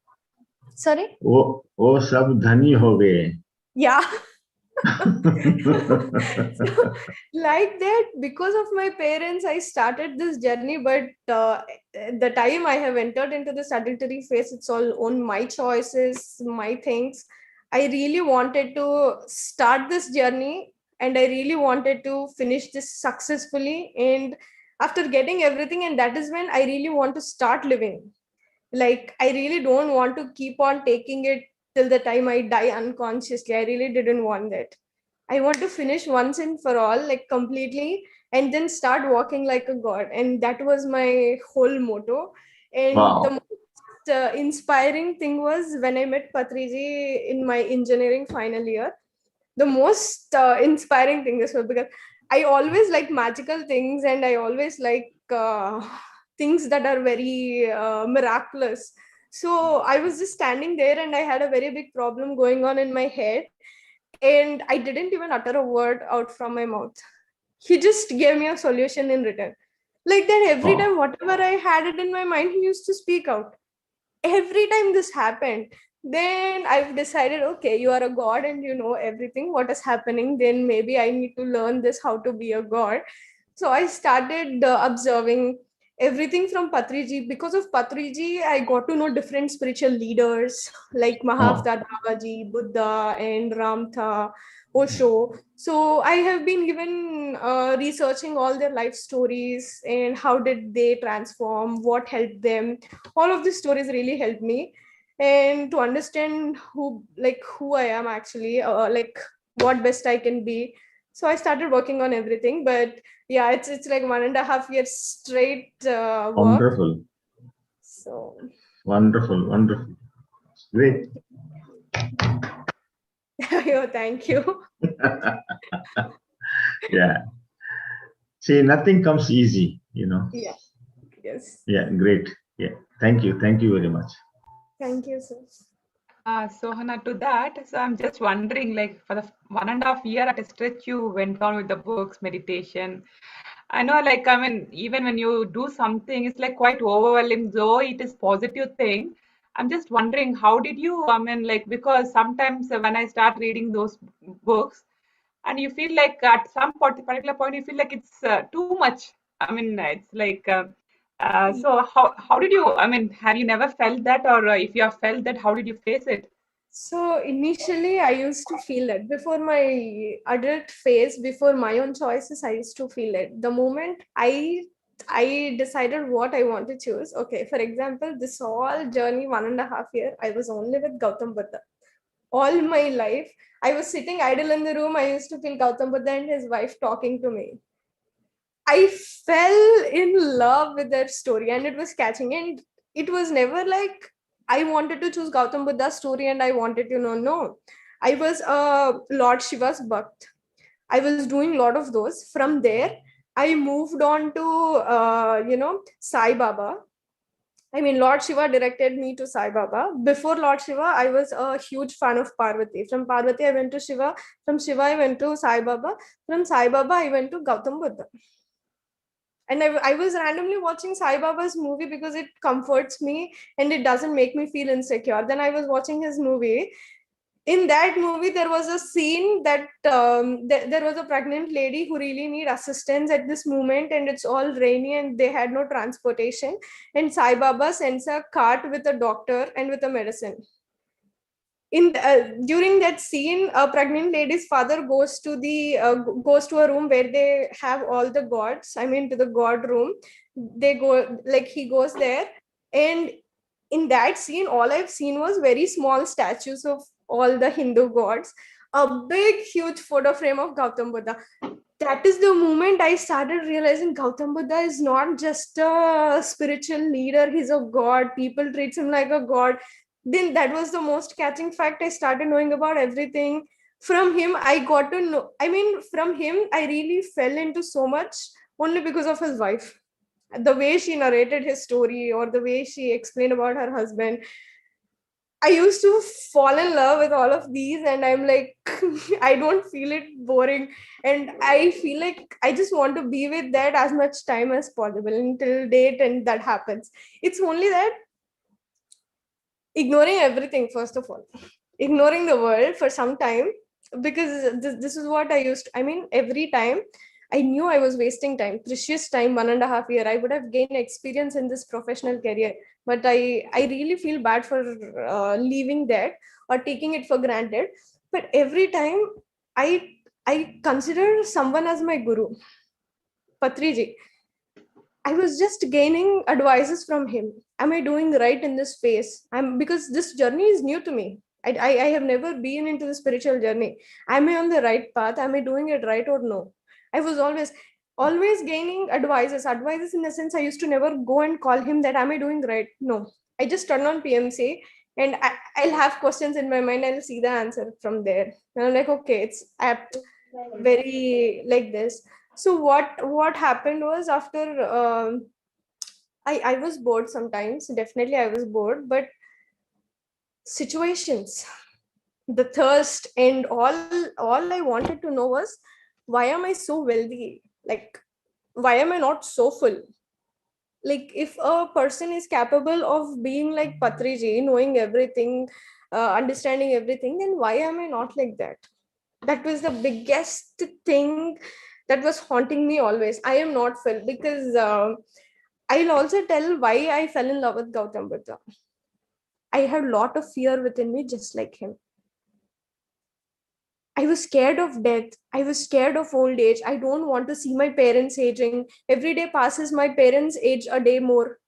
sorry, वो सब धनी हो गए. yeah. So, like that, because of my parents, I started this journey. But the time I have entered into this adultery phase, it's all on my choices, my things. I really wanted to start this journey, and I really wanted to finish this successfully. And after getting everything, and that is when I really want to start living. Like, I really don't want to keep on taking it till the time I die unconsciously. I really didn't want that. I want to finish once and for all, like completely, and then start walking like a god. And that was my whole motto. And the Wow. most inspiring thing was when I met Patriji in my engineering final year. The most inspiring thing is because I always like magical things, and I always like things that are very miraculous. So I was just standing there, and I had a very big problem going on in my head, and I didn't even utter a word out from my mouth. He just gave me a solution in return. Like that, every Wow. time, whatever I had it in my mind, he used to speak out. Every time this happened, then I've decided, okay, you are a god and you know everything what is happening, then maybe I need to learn this, how to be a god. So I started observing everything from Patriji. Because of Patriji, I got to know different spiritual leaders like Oh, Mahavtar Babaji, Buddha, and Ramtha, Osho. So I have been given researching all their life stories and how did they transform, what helped them. All of these stories really helped me, and to understand who I am actually, like what best I can be. So I started working on everything. But yeah, it's like 1.5 years straight work. wonderful, So wonderful, wonderful. Great. yeah, thank you. Yeah. See, nothing comes easy, you know. Yeah, yes, Yeah, great. Yeah. Thank you. Thank you very much. thank you, sir. Sohana, to that, so I'm just wondering, like, for the 1.5 year at a stretch, you went on with the books, meditation. I know, like, I mean, even when you do something, it's like quite overwhelming, though it is positive thing. I'm just wondering, how did you, I mean, like, because sometimes when I start reading those books, and you feel like at some particular point, you feel like it's too much. I mean, it's like, so how did you, I mean, have you never felt that, or if you have felt that, how did you face it? So initially, I used to feel it before my adult phase, before my own choices. I used to feel it. The moment I decided what I want to choose. Okay, for example, this whole journey, 1.5 year, I was only with Gautam Buddha. All my life, I was sitting idle in the room. I used to feel Gautam Buddha and his wife talking to me. I fell in love with that story, and it was catching. And it was never like I wanted to choose Gautam Buddha's story and I wanted to know. No, I was a Lord Shiva's Bhakt. I was doing a lot of those. From there, I moved on to, Sai Baba. I mean, Lord Shiva directed me to Sai Baba. Before Lord Shiva, I was a huge fan of Parvati. From Parvati, I went to Shiva. From Shiva, I went to Sai Baba. From Sai Baba, I went to Gautam Buddha. And I was randomly watching Sai Baba's movie because it comforts me and it doesn't make me feel insecure. Then I was watching his movie. In that movie, there was a scene that there was a pregnant lady who really need assistance at this moment, and it's all rainy and they had no transportation. And Sai Baba sends a cart with a doctor and with a medicine. During that scene, a pregnant lady's father goes to a room where they have all the gods. I mean, to the god room. They go, like, he goes there, and in that scene, all I've seen was very small statues of all the Hindu gods, a big huge photo frame of Gautam Buddha. That is the moment I started realizing Gautam Buddha is not just a spiritual leader, he's a god. People treat him like a god. Then that was the most catching fact. I started knowing about everything. From him, I got to know. I mean, from him, I really fell into so much only because of his wife. The way she narrated his story or the way she explained about her husband. I used to fall in love with all of these, and I'm like, I don't feel it boring. And I feel like I just want to be with that as much time as possible until date, and that happens. It's only that ignoring everything, first of all, ignoring the world for some time, because this is what I used to, I mean, every time I knew I was wasting time, precious time, 1.5 year. I would have gained experience in this professional career, but I really feel bad for leaving that or taking it for granted. But every time I I consider someone as my guru, Patriji. I was just gaining advices from him. Am I doing right in this phase? I'm because this journey is new to me. I have never been into the spiritual journey. Am I on the right path? Am I doing it right or no? I was always gaining advices in the sense I used to never go and call him that am I doing right? No. I just turn on PMC and I'll have questions in my mind. I'll see the answer from there. And I'm like, okay, it's apt, very like this. So what happened was after I was bored sometimes. Definitely I was bored, but situations, the thirst, and all I wanted to know was, why am I so wealthy? Like, why am I not so full? Like, if a person is capable of being like Patriji, knowing everything, understanding everything, then why am I not like that? That was the biggest thing that was haunting me always. I am not full because I'll also tell why I fell in love with Gautam Buddha. I had a lot of fear within me, just like him. I was scared of death. I was scared of old age. I don't want to see my parents aging. Every day passes, my parents age a day more.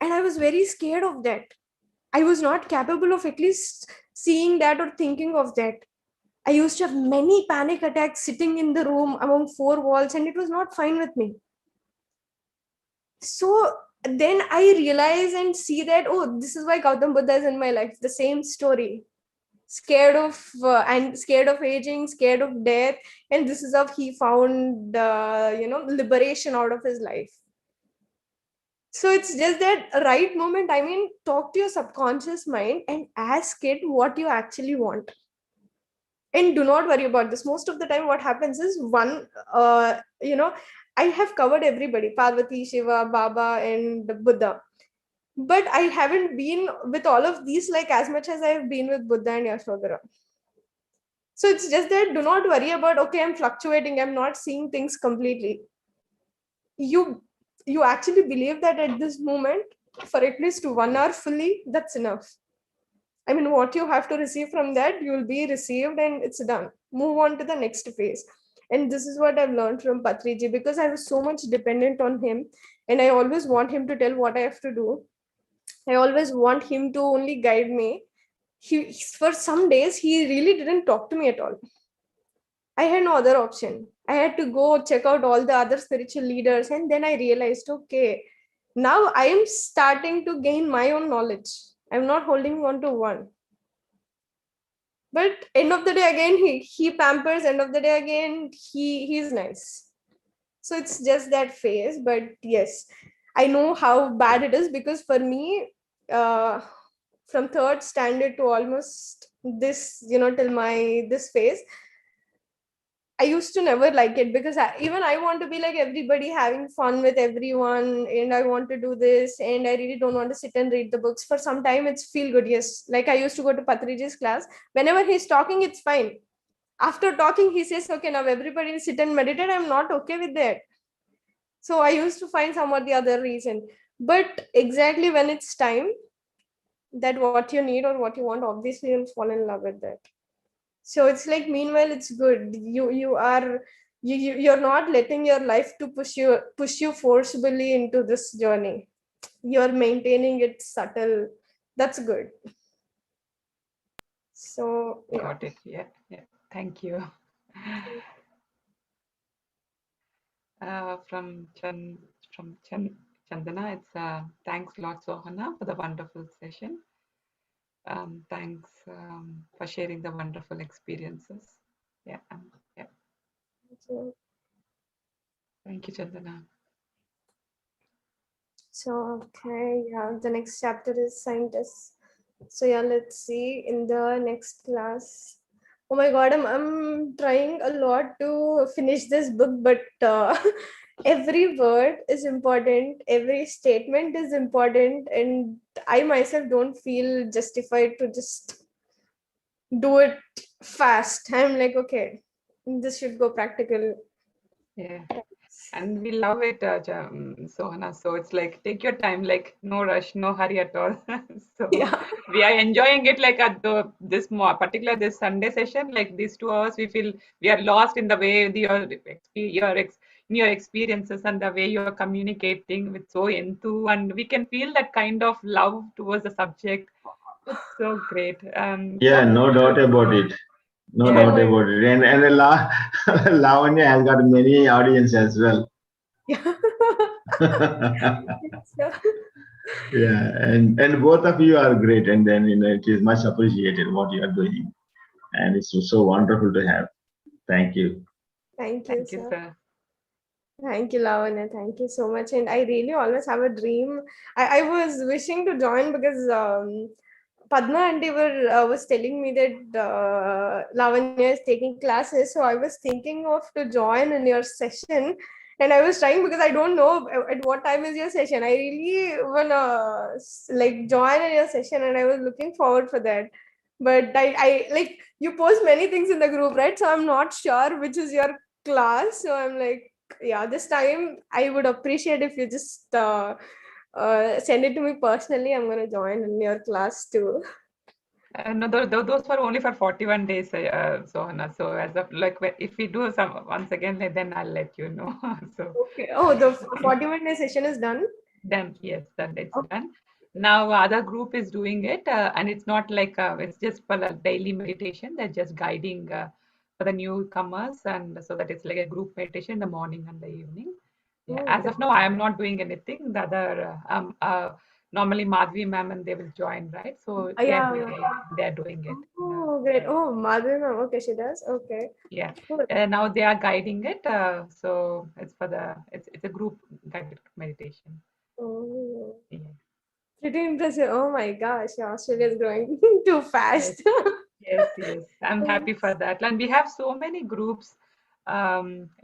And I was very scared of that. I was not capable of at least seeing that or thinking of that. I used to have many panic attacks sitting in the room among four walls, and it was not fine with me. So then I realize and see that, oh, this is why Gautam Buddha is in my life. The same story. Scared of and scared of aging, scared of death, and this is how he found liberation out of his life. So it's just that right moment. I mean, talk to your subconscious mind and ask it what you actually want, and do not worry about this. Most of the time what happens is one I have covered everybody: Parvati, Shiva, Baba, and Buddha. But I haven't been with all of these like as much as I have been with Buddha and Yashodhara. So it's just that do not worry about, okay, I'm fluctuating, I'm not seeing things completely. You you actually believe that at this moment, for at least 1 hour fully, that's enough. I mean, what you have to receive from that, you'll be received, and it's done. Move on to the next phase. And this is what I've learned from Patriji, because I was so much dependent on him, and I always want him to tell what I have to do. I always want him to only guide me. For some days, he really didn't talk to me at all. I had no other option. I had to go check out all the other spiritual leaders, and then I realized, okay, now I am starting to gain my own knowledge. I'm not holding on to one. But end of the day again, he pampers. End of the day again, he's nice. So it's just that phase. But yes, I know how bad it is, because for me, uh, from third standard to almost this, till my this phase, I used to never like it, because even I want to be like everybody, having fun with everyone, and I want to do this, and I really don't want to sit and read the books. For some time, it's feel good. Yes, like I used to go to Patriji's class. Whenever he's talking, it's fine. After talking, he says, "Okay, now everybody sit and meditate." I'm not okay with that. So I used to find some or the other reason. But exactly when it's time, that what you need or what you want, obviously you'll fall in love with that. So it's like, meanwhile it's good, you're not letting your life to push you forcibly into this journey. You're maintaining it subtle. That's good. So yeah. Got it. Yeah, yeah. Thank you. From Chandana, it's thanks a lot, Sohana, for the wonderful session. Thanks for sharing the wonderful experiences. Yeah, yeah. So, Thank you, Chandana. okay, yeah, the next chapter is scientists. So yeah, let's see in the next class. Oh my God, I'm trying a lot to finish this book, but every word is important, every statement is important, and I myself don't feel justified to just do it fast. I'm like, okay, this should go practical. Yeah. And we love it, Sohana. So it's like take your time, like no rush, no hurry at all. So Yeah. we are enjoying it like at this more particular this Sunday session, like these 2 hours, we feel we are lost in the way in your experiences and the way you are communicating with so into, and we can feel that kind of love towards the subject. It's so great. Yeah, What no doubt about it. No Oh Yeah. doubt my about it. And Lavanya has got many audience as well. yeah. So, Yeah, and both of you are great, and then it is much appreciated what you are doing, and it's so wonderful to have. Thank you. thank you, Thank you, sir. sir. Thank you, Lavanya. Thank you so much. And I really always have a dream. I was wishing to join because Padma aunty was telling me that Lavanya is taking classes. So I was thinking of to join in your session. And I was trying because I don't know at what time is your session. I really wanna like join in your session, and I was looking forward for that. But I like you post many things in the group, right? So I'm not sure which is your class. So I'm like, yeah, this time I would appreciate if you just send it to me personally. I'm gonna join in your class too. No, those were only for 41 days, Sohana. So as of like if we do some once again, then I'll let you know. So Okay. Oh, the 41-day session is done. then yes, then it's Okay. done. Now other group is doing it, and it's not like it's just for the daily meditation. They're just guiding for the newcomers, and so that it's like a group meditation in the morning and the evening. Yeah, Oh, as great. of now, I am not doing anything. The other normally Madhvi ma'am and they will join, right? So Yeah, yeah. they are doing it. Oh, great. Oh, Madhuri ma'am. Okay, she does. Okay. Yeah, Cool. now they are guiding it. So it's for the it's a group guided meditation. Oh, Yeah. pretty impressive. Oh my gosh, Australia is growing too Yes. fast. Yes, yes. I'm happy for that. And we have so many groups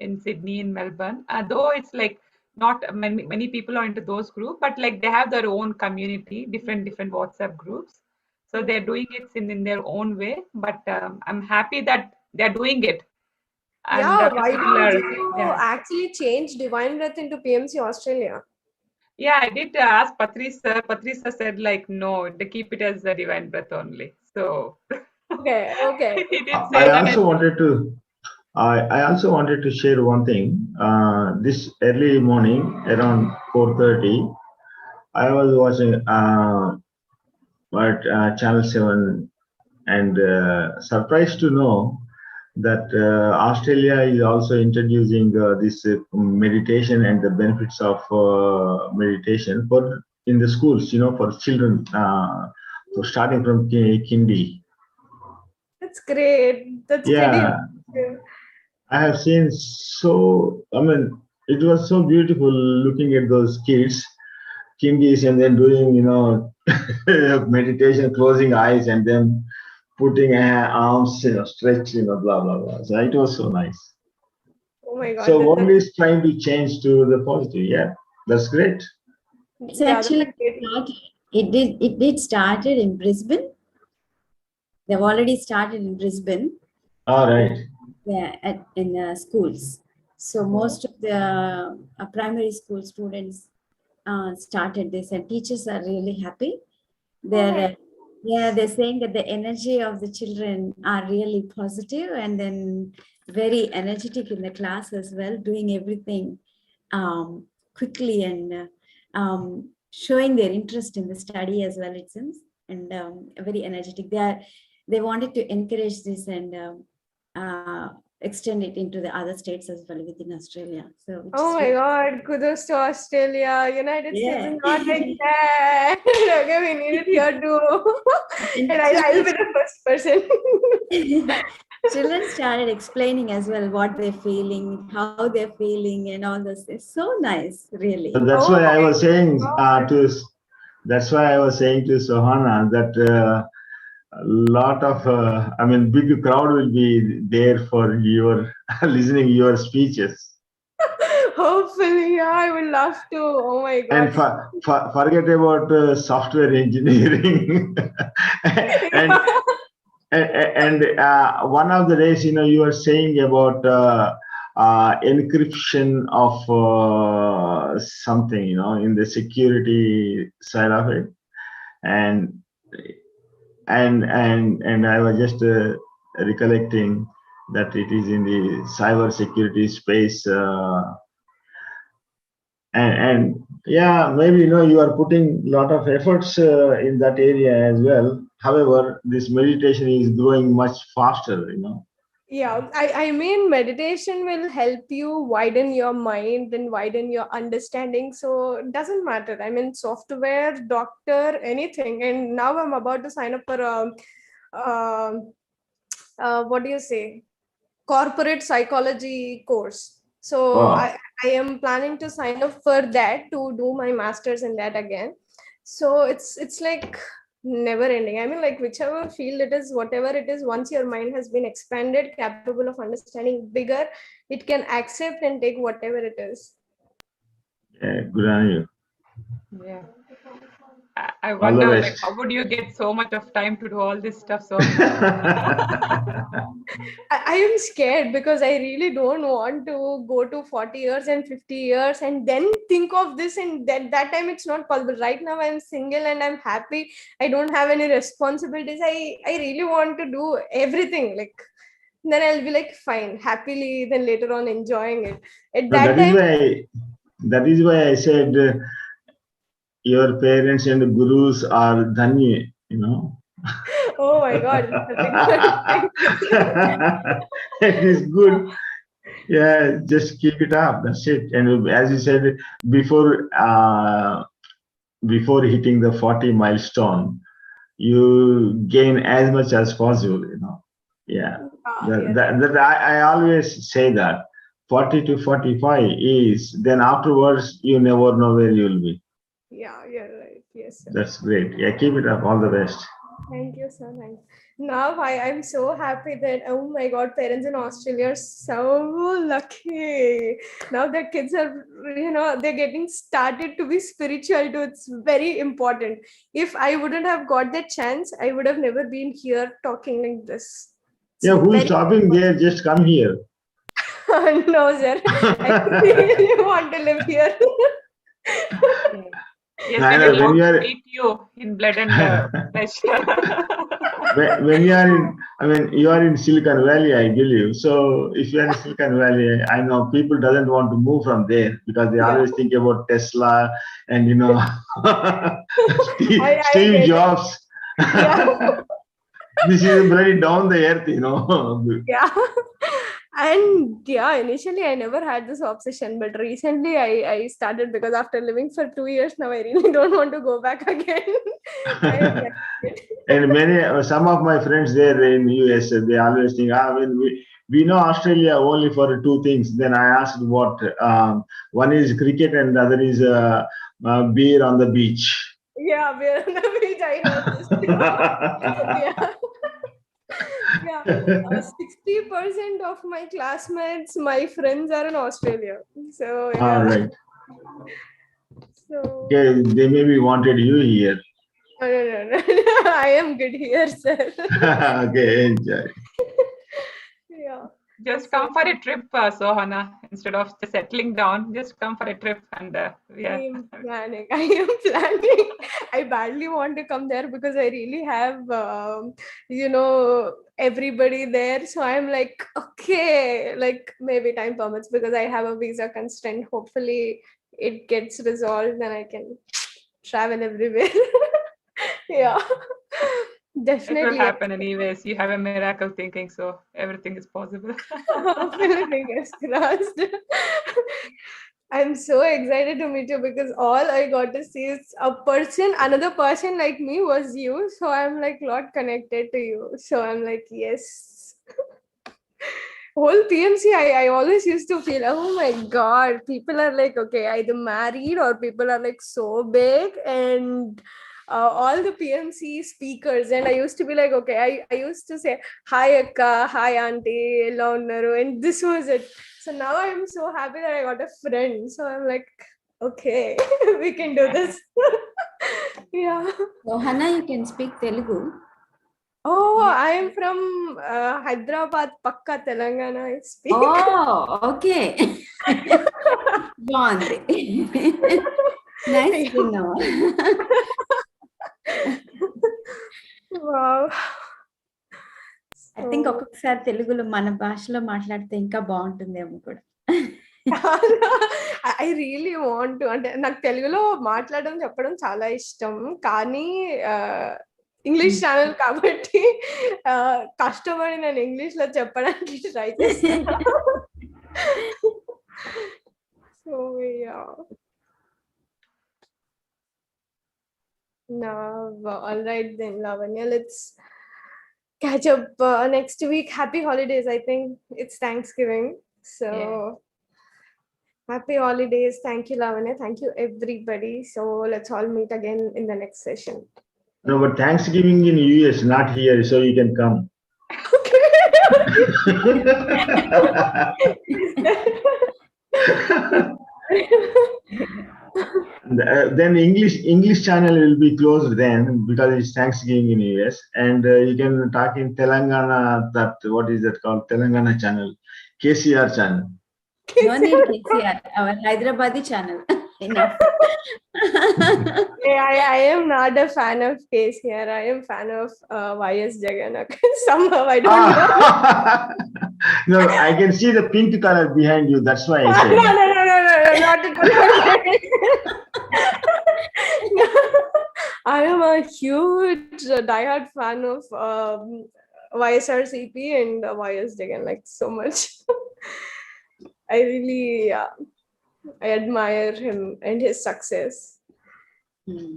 in Sydney, in Melbourne. Though it's like not many people are into those groups, but like they have their own community, different WhatsApp groups. So they're doing it in their own way. But I'm happy that they're doing it. And Yeah, why people did are, you yeah. actually change Divine Breath into PMC Australia? Yeah, I did ask Patrice sir. Patrice sir said like, no, they keep it as a divine breath only. So Okay, okay. he did I say that. also wanted to I also wanted to share one thing. This early morning around 4:30, I was watching Channel 7 and surprised to know that Australia is also introducing this meditation and the benefits of meditation for in the schools, for children, so starting from kindy. That's great. That's pretty Yeah, impressive. I have seen so, I mean, it was so beautiful looking at those kids, kindis, and then doing, meditation, closing eyes, and then putting arms, stretched, blah, blah, blah. So it was so nice. Oh my God, So that world is trying to change to the positive. Yeah, that's great. It's yeah, that's a actually great. started. It did started in Brisbane. They've already started in Brisbane. All right. Yeah, in schools. So most of the primary school students started this, and teachers are really happy. Oh They're my, yeah, they're saying that the energy of the children are really positive, and then very energetic in the class as well, doing everything quickly, and showing their interest in the study as well, it seems, and very energetic. They wanted to encourage this and extend it into the other states as well within Australia. So which oh is my really, God, kudos to Australia. United States yeah. is not like that. Okay, we need it here too. And And I'll children be the first person. children started explaining as well what they're feeling, how they're feeling, and all this. It's so nice, really. That's Oh why I my was saying God. That's why I was saying to Sohana that a lot of, big crowd will be there for your listening your speeches. Hopefully, yeah, I would love to. Oh my And God. forget about software engineering. and one of the days, you were saying about encryption of something, in the security side of it, and I was just recollecting that it is in the cyber security space, and yeah, maybe you are putting a lot of efforts in that area as well. However, this meditation is growing much faster. Yeah, I mean, meditation will help you widen your mind and widen your understanding. So it doesn't matter. I mean, software, doctor, anything. And now I'm about to sign up for um what do you say? Corporate psychology course. So Wow. I am planning to sign up for that to do my masters in that again. So it's like never ending. I mean, like whichever field it is, whatever it is, once your mind has been expanded, capable of understanding bigger, it can accept and take whatever it is. Yeah, good on you. Yeah. I All the wonder, like, best. how would you get so much of time to do all this stuff so fast? I am scared because I really don't want to go to 40 years and 50 years and then think of this, and that time it's not possible. Right now I'm single and I'm happy. I don't have any responsibilities. I really want to do everything. Like then I'll be like fine, happily, then later on enjoying it. At No, that time, that is why I said your parents and gurus are dhanya. oh my god, it's such a good thing to say. It is good. Yeah, just keep it up. That's it. And as you said, before uh, before hitting the 40 milestone, you gain as much as possible. Yeah. Yes. I always say that 40 to 45 is, then afterwards you never know where you'll be. Yeah, you're right. Yes, sir. That's great. Yeah, keep it up. All the best. Thank you so much. Now I'm so happy that oh my god, parents in Australia are so lucky. Now their kids are they're getting started to be spiritual too. It's very important. If I wouldn't have got that chance, I would have never been here talking like this. It's Yeah, who is very stopping there? Just come here. no, sir. I really want to live here. Yeah. Yes, we I know will when love you to are meet you in blood and flesh. when you are in, you are in Silicon Valley, I believe. So if you are in Silicon Valley, I know people doesn't want to move from there because they Yeah. always think about Tesla and I Steve get it. Jobs. Yeah. This is very down the earth. Yeah. And yeah, initially I never had this obsession, but recently I started because after living for 2 years now, I really don't want to go back again. I am like it. And some of my friends there in US, they always think, we know Australia only for two things. Then I asked what, one is cricket and the other is beer on the beach. Yeah, we're on the beach. I heard this too. Yeah. Yeah. 60% of my classmates, my friends are in Australia. So All yeah. right. So Okay, they maybe wanted you here. no. I am good here, sir. Okay, enjoy. Yeah. Just So come for a trip, Sohana. Instead of just settling down, just come for a trip and I yeah. am planning. I am planning. I badly want to come there because I really have, everybody there. So I'm like, okay, like maybe time permits because I have a visa constraint. Hopefully it gets resolved and I can travel everywhere. Yeah, It will definitely. happen anyways. You have a miracle thinking, so everything is possible. Hopefully, fingers crossed. I'm so excited to meet you because all I got to see is another person like me was you. So I'm like lot connected to you. So I'm like, yes. whole PMC, I always used to feel, oh my God, people are like, okay, either married or people are like so big, and all the PMC speakers. And I used to be like, okay, I used to say, hi Akka, hi Auntie, ella unnaru, and this was it. So now I'm so happy that I got a friend. So I'm like, okay, we can do this. Yeah. Sohana, you can speak Telugu. Oh, I am from Hyderabad, Pakka, Telangana. I speak. Oh, okay. Bond. Nice to know. Wow. I think ఒక్కొక్కసారి తెలుగులో మన భాషలో మాట్లాడితే ఇంకా బాగుంటుందేమో కూడా. I really want to, అంటే నాకు తెలుగులో మాట్లాడడం చెప్పడం చాలా ఇష్టం, కానీ ఇంగ్లీష్ ఛానల్ కాబట్టి కష్టపడి నేను ఇంగ్లీష్ లో చెప్పడానికి ట్రై చేస్తాను. So yeah. All right then, Lavanya, let's catch up next week. Happy holidays. I think it's Thanksgiving, so happy holidays. Thank you, Lavanya. Thank you, everybody. So let's all meet again in the next session. No, but Thanksgiving in US, not here, so you can come. Okay. Then English channel will be closed then because it's Thanksgiving in US, and you can talk in Telangana. That what is that called? Telangana channel, KCR channel. No need KCR, our Hyderabadi channel. Enough. I am not a fan of KCR. I am fan of YS Jagan. Somehow I don't know. No, I can see the pink color behind you. That's why I said. No, not at all. No. I am a huge diehard fan of YSRCP and YS Jagan, like so much. I really I admire him and his success. Yeah.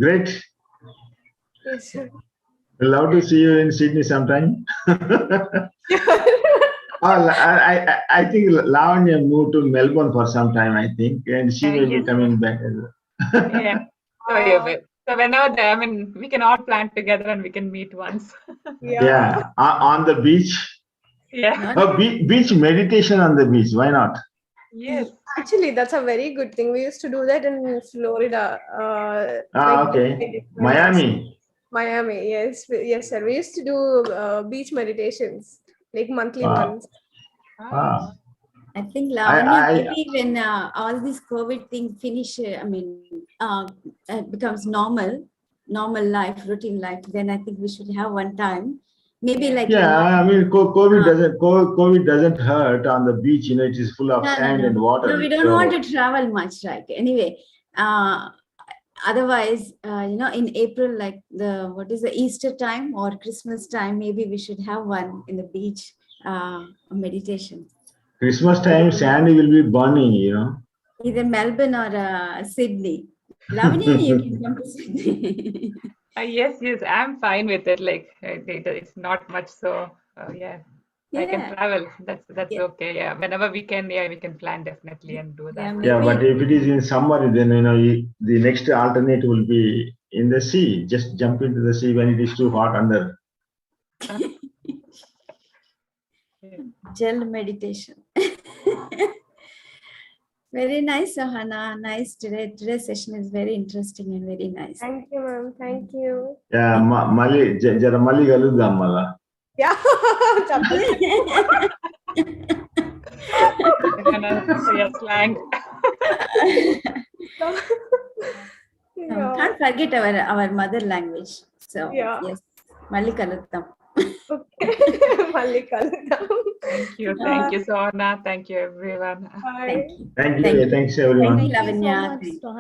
Great. Yes, sir. Love to see you in Sydney sometime. I think Lavanya moved to Melbourne for some time, I think, and she will be coming back as well. Yeah. So whenever we can all plan together and we can meet once. Yeah. On the beach. Yeah. Beach meditation on the beach. Why not? Yes. Actually, that's a very good thing. We used to do that in Florida. Okay. Miami. Yes, sir. We used to do beach meditations, like monthly ones. Wow. I think Lavanya, maybe when all this COVID thing finish, becomes normal life, routine life, then I think we should have one time. Maybe like I mean, COVID doesn't hurt on the beach. You know, it is full of sand and water. No, we don't want to travel much, right? Anyway, otherwise, in April, like what is the Easter time or Christmas time, maybe we should have one in the beach meditation. Christmas time, sand will be burning, you know. Either Melbourne or Sydney. Lavanya, you can come to Sydney. Yes, I'm fine with it. Like it's not much, so I can travel. That's okay. Yeah, whenever we can, we can plan definitely and do that. Yeah, but if it is in summer, then the next alternate will be in the sea. Just jump into the sea when it is too hot under. Gel meditation. Very nice, Sohana. Nice today. Today's session is very interesting and very nice. Thank you, ma'am. Thank you. Yeah, jara mali galudam mala. Yeah. Slang. Can't forget our mother language. So yes, mali kaluttam. Okay. Mali kaluttam. Thank you, Sohana. Thank you, everyone. Bye. Thanks everyone. Thank you, Lavanya. Thank you so much,